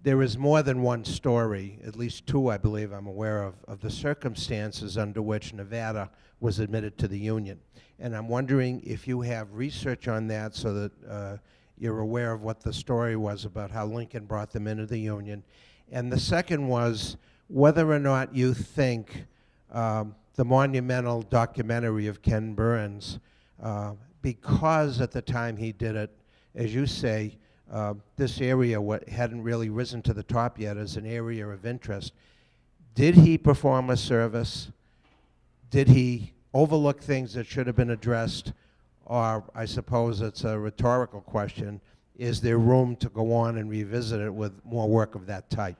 there is more than one story, at least two I believe I'm aware of the circumstances under which Nevada was admitted to the Union. And I'm wondering if you have research on that so that you're aware of what the story was about how Lincoln brought them into the Union. And the second was whether or not you think the monumental documentary of Ken Burns, because at the time he did it, as you say, this area hadn't really risen to the top yet as an area of interest. Did he perform a service? Did he overlook things that should have been addressed? Or I suppose it's a rhetorical question, is there room to go on and revisit it with more work of that type?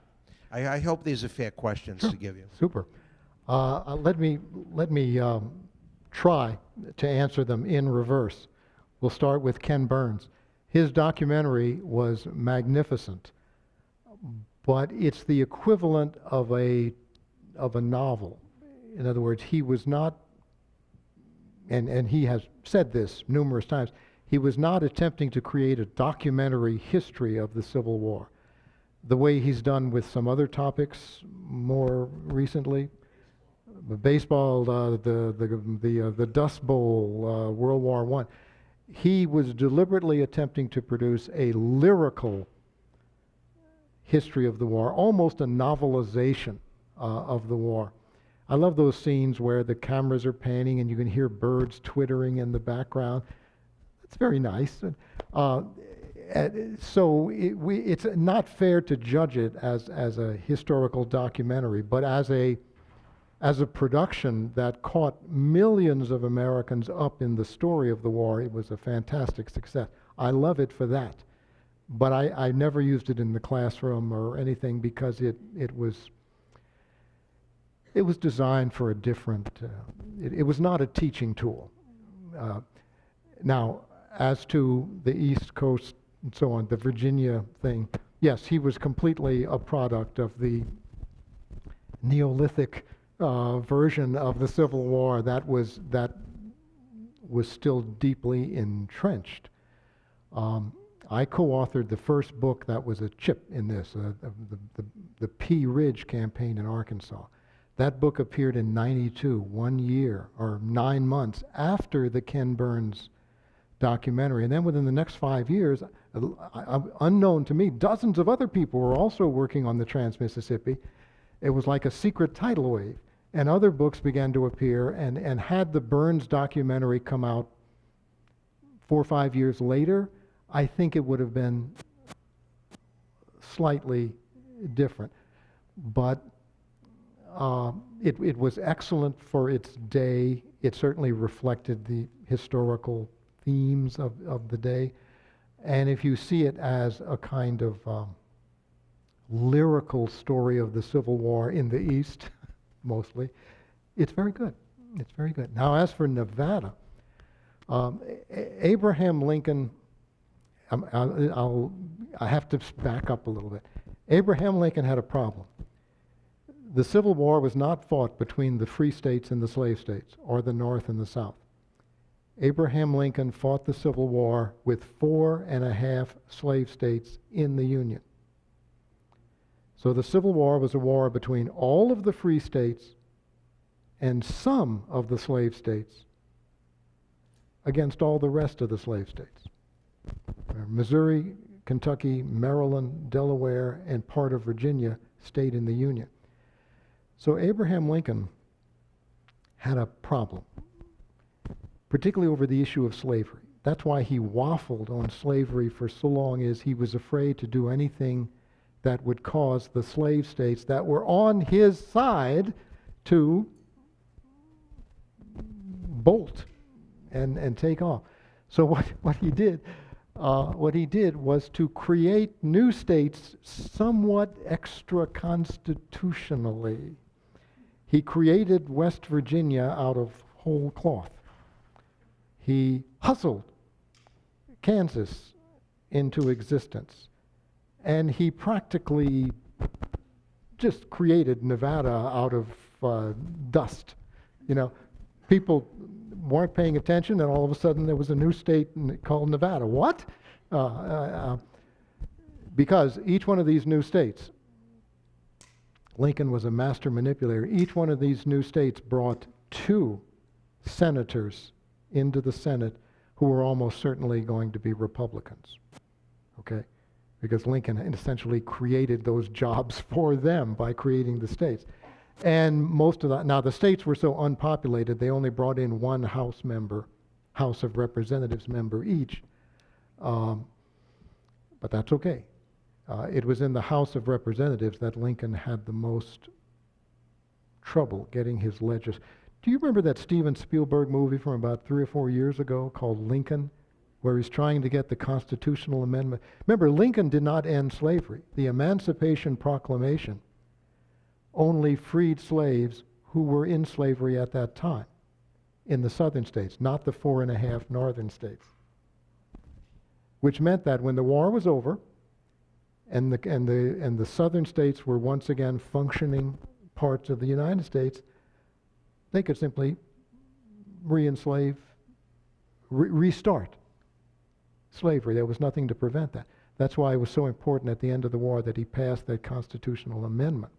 I hope these are fair questions to give you. Super. Let me try to answer them in reverse. We'll start with Ken Burns. His documentary was magnificent, but it's the equivalent of a novel. In other words, he was not, and he has said this numerous times, he was not attempting to create a documentary history of the Civil War, the way he's done with some other topics more recently. The baseball, the Dust Bowl, World War I. He was deliberately attempting to produce a lyrical history of the war, almost a novelization of the war. I love those scenes where the cameras are panning and you can hear birds twittering in the background. It's very nice. So it's not fair to judge it as a historical documentary, but as a production that caught millions of Americans up in the story of the war. It was a fantastic success. I love it for that. But I never used it in the classroom or anything because it was designed for a different, it was not a teaching tool. Now, as to the East Coast and so on, the Virginia thing, yes, he was completely a product of the Neolithic version of the Civil War that was still deeply entrenched. I co-authored the first book that was a chip in this, the Pea Ridge campaign in Arkansas. That book appeared in '92, 1 year or 9 months after the Ken Burns documentary. And then within the next 5 years, unknown to me, dozens of other people were also working on the Trans-Mississippi. It was like a secret tidal wave. And other books began to appear, and had the Burns documentary come out 4 or 5 years later, I think it would have been slightly different. But it was excellent for its day. It certainly reflected the historical themes of the day. And if you see it as a kind of lyrical story of the Civil War in the East, mostly, it's very good. It's very good. Now, as for Nevada, Abraham Lincoln, I have to back up a little bit. Abraham Lincoln had a problem. The Civil War was not fought between the free states and the slave states, or the North and the South. Abraham Lincoln fought the Civil War with 4.5 slave states in the Union. So the Civil War was a war between all of the free states and some of the slave states against all the rest of the slave states. Missouri, Kentucky, Maryland, Delaware, and part of Virginia stayed in the Union. So Abraham Lincoln had a problem, particularly over the issue of slavery. That's why he waffled on slavery for so long, is he was afraid to do anything that would cause the slave states that were on his side to bolt and take off. So what he did was to create new states somewhat extra-constitutionally. He created West Virginia out of whole cloth. He hustled Kansas into existence. And he practically just created Nevada out of dust. You know, people weren't paying attention, and all of a sudden there was a new state called Nevada. What? Because each one of these new states, Lincoln was a master manipulator. Each one of these new states brought 2 senators into the Senate who were almost certainly going to be Republicans. Okay? Because Lincoln essentially created those jobs for them by creating the states. And most of that, now the states were so unpopulated, they only brought in 1 House of Representatives member each. But that's okay. It was in the House of Representatives that Lincoln had the most trouble getting his legislation. Do you remember that Steven Spielberg movie from about 3 or 4 years ago called Lincoln, where he's trying to get the constitutional amendment? Remember, Lincoln did not end slavery. The Emancipation Proclamation only freed slaves who were in slavery at that time in the southern states, not the 4.5 northern states. Which meant that when the war was over and the southern states were once again functioning parts of the United States, they could simply re-enslave, restart slavery. There was nothing to prevent that. That's why it was so important at the end of the war that he passed that constitutional amendment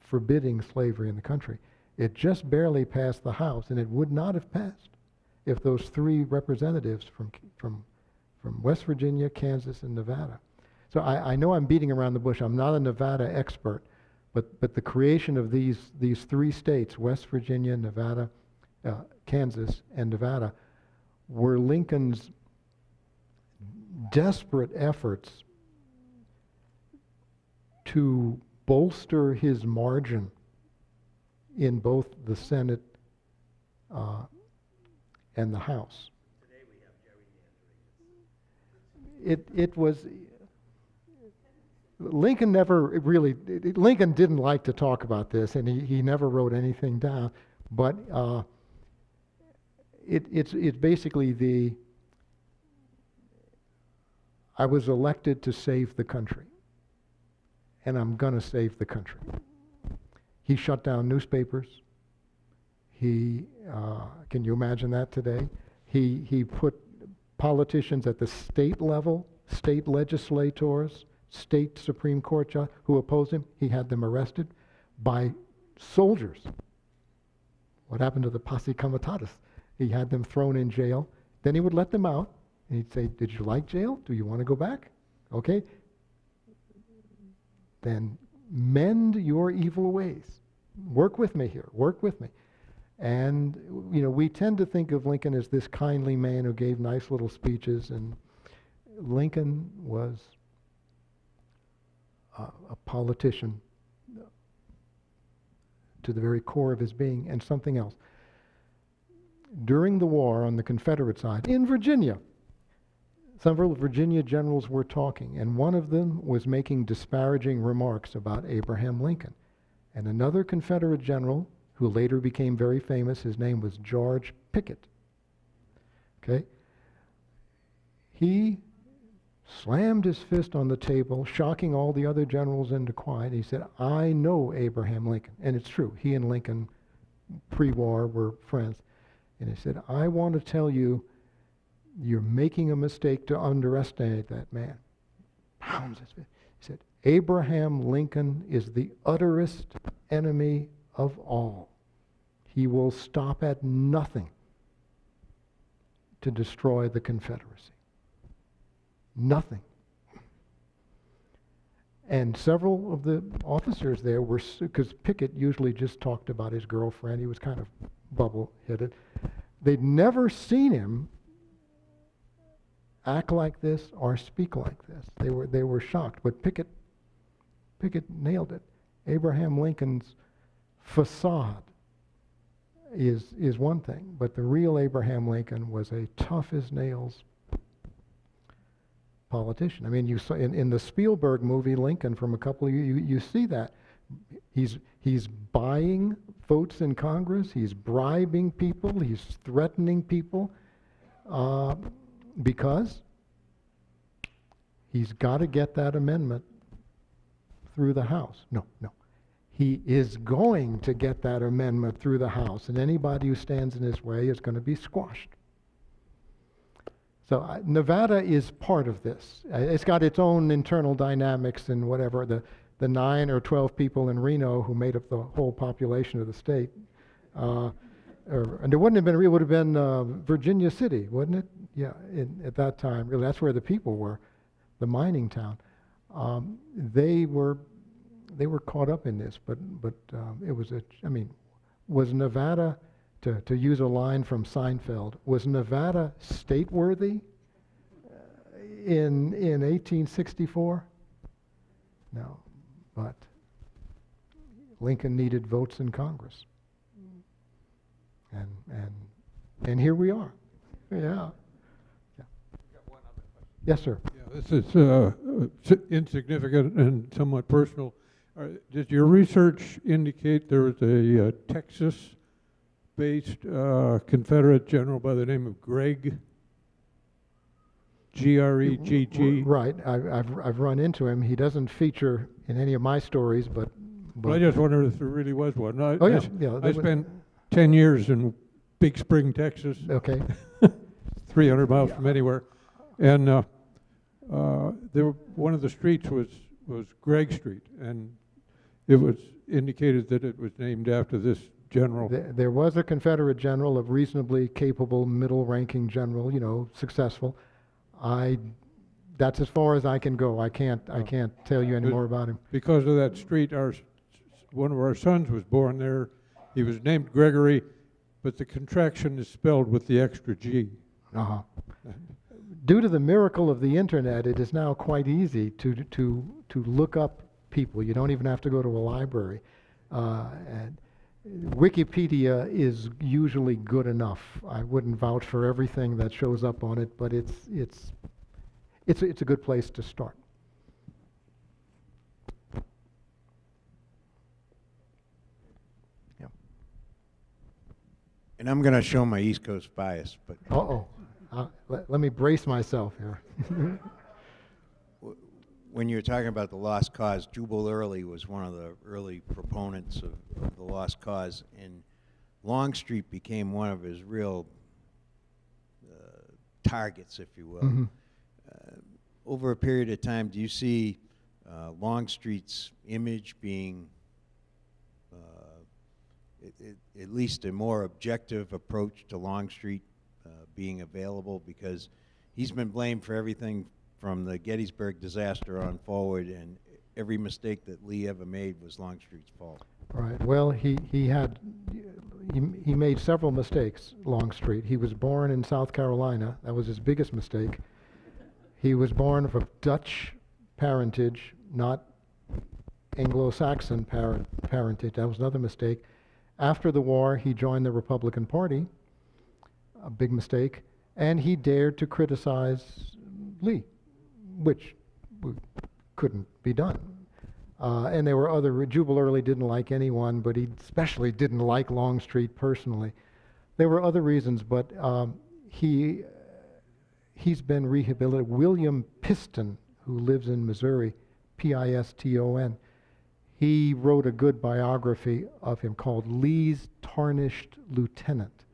forbidding slavery in the country. It just barely passed the House, and it would not have passed if those 3 representatives from West Virginia, Kansas, and Nevada. So I know I'm beating around the bush. I'm not a Nevada expert, but the creation of these 3 states, West Virginia, Nevada, Kansas, and Nevada, were Lincoln's desperate efforts to bolster his margin in both the Senate and the House. Today we have gerrymandering. It was, Lincoln didn't like to talk about this, and he never wrote anything down, but it's basically I was elected to save the country, and I'm going to save the country. He shut down newspapers. He, can you imagine that today? He put politicians at the state level, state legislators, state Supreme Court judge who opposed him, he had them arrested by soldiers. What happened to the posse comitatus? He had them thrown in jail. Then he would let them out, and he'd say, did you like jail? Do you want to go back? Okay. Then mend your evil ways. Work with me here. Work with me. And, you know, we tend to think of Lincoln as this kindly man who gave nice little speeches, and Lincoln was a politician to the very core of his being, and something else. During the war on the Confederate side, in Virginia, several Virginia generals were talking, and one of them was making disparaging remarks about Abraham Lincoln. And another Confederate general, who later became very famous, his name was George Pickett. Okay? He slammed his fist on the table, shocking all the other generals into quiet. He said, I know Abraham Lincoln. And it's true. He and Lincoln, pre-war, were friends. And he said, I want to tell you, you're making a mistake to underestimate that man. Pounds his fist. He said, Abraham Lincoln is the utterest enemy of all. He will stop at nothing to destroy the Confederacy. Nothing. And several of the officers there were, because Pickett usually just talked about his girlfriend. He was kind of bubble-headed. They'd never seen him act like this or speak like this. They were shocked. But Pickett nailed it. Abraham Lincoln's facade is one thing, but the real Abraham Lincoln was a tough-as-nails politician. I mean, you saw in the Spielberg movie Lincoln from a couple of you see that. He's buying votes in Congress, he's bribing people, he's threatening people, because he's got to get that amendment through the House. No. He is going to get that amendment through the House, and anybody who stands in his way is going to be squashed. So Nevada is part of this. It's got its own internal dynamics and whatever. The 9 or 12 people in Reno who made up the whole population of the state, and it wouldn't have been. It would have been Virginia City, wouldn't it? Yeah, at that time, really, that's where the people were, the mining town. They were caught up in this, but it was was Nevada, to use a line from Seinfeld, was Nevada state-worthy in 1864? No, but Lincoln needed votes in Congress, and here we are. Yeah. Yes, sir. Yeah, this is insignificant and somewhat personal. Did your research indicate there was a Texas-based Confederate general by the name of Gregg? G-R-E-G-G? Right. I've run into him. He doesn't feature in any of my stories, but I just wondered if there really was one. I I spent 10 years in Big Spring, Texas. Okay. 300 miles from anywhere, and one of the streets was Gregg Street, and it was indicated that it was named after this general. There was a Confederate general, a reasonably capable, middle-ranking general, successful. That's as far as I can go. I can't tell you any more about him. Because of that street, one of our sons was born there. He was named Gregory, but the contraction is spelled with the extra G. Uh-huh. Due to the miracle of the internet, it is now quite easy to look up people. You don't even have to go to a library. And Wikipedia is usually good enough. I wouldn't vouch for everything that shows up on it, but it's a good place to start. Yeah. And I'm going to show my East Coast bias, but Let me brace myself here. when you're talking about the lost cause, Jubal Early was one of the early proponents of the lost cause, and Longstreet became one of his real targets, if you will. Mhm. Over a period of time, do you see Longstreet's image being at least a more objective approach to Longstreet being available? Because he's been blamed for everything from the Gettysburg disaster on forward, and every mistake that Lee ever made was Longstreet's fault. Right. Well, he made several mistakes, Longstreet. He was born in South Carolina. That was his biggest mistake. He was born of Dutch parentage, not Anglo-Saxon parentage. That was another mistake. After the war, he joined the Republican Party, a big mistake, and he dared to criticize Lee, which couldn't be done. And there were other, Jubal Early didn't like anyone, but he especially didn't like Longstreet personally. There were other reasons, but he's been rehabilitated. William Piston, who lives in Missouri, Piston, he wrote a good biography of him called Lee's Tarnished Lieutenant.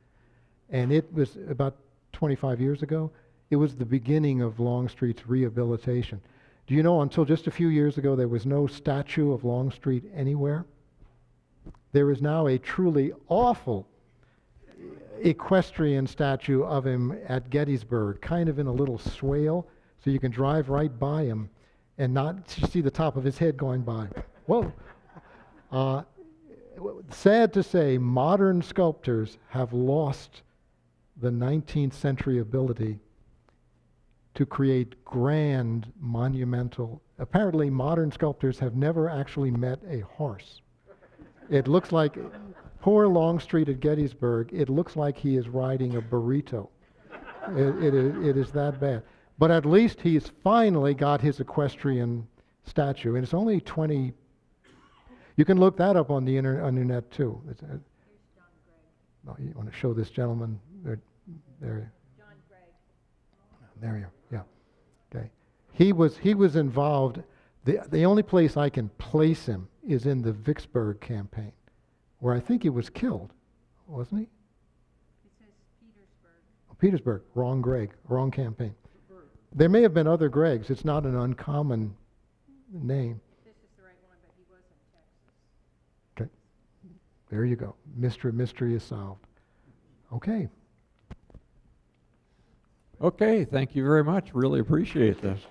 And it was about 25 years ago. It was the beginning of Longstreet's rehabilitation. Do you know, until just a few years ago, there was no statue of Longstreet anywhere? There is now a truly awful equestrian statue of him at Gettysburg, kind of in a little swale, so you can drive right by him and not see the top of his head going by. Whoa. Sad to say, modern sculptors have lost the 19th century ability to create grand, monumental. Apparently, modern sculptors have never actually met a horse. It looks like, poor Longstreet at Gettysburg, it looks like he is riding a burrito. It is that bad. But at least he's finally got his equestrian statue, and it's only 20. You can look that up on the internet too. Oh, you want to show this gentleman? There. John Gregg. There you are. Yeah. Okay. He was involved. The only place I can place him is in the Vicksburg campaign, where I think he was killed, wasn't he? It says Petersburg. Oh, Petersburg. Wrong Gregg. Wrong campaign. There may have been other Greggs. It's not an uncommon name. This is the right one, but he was in Texas. Okay. There you go. Mystery is solved. Okay. Okay, thank you very much. Really appreciate this.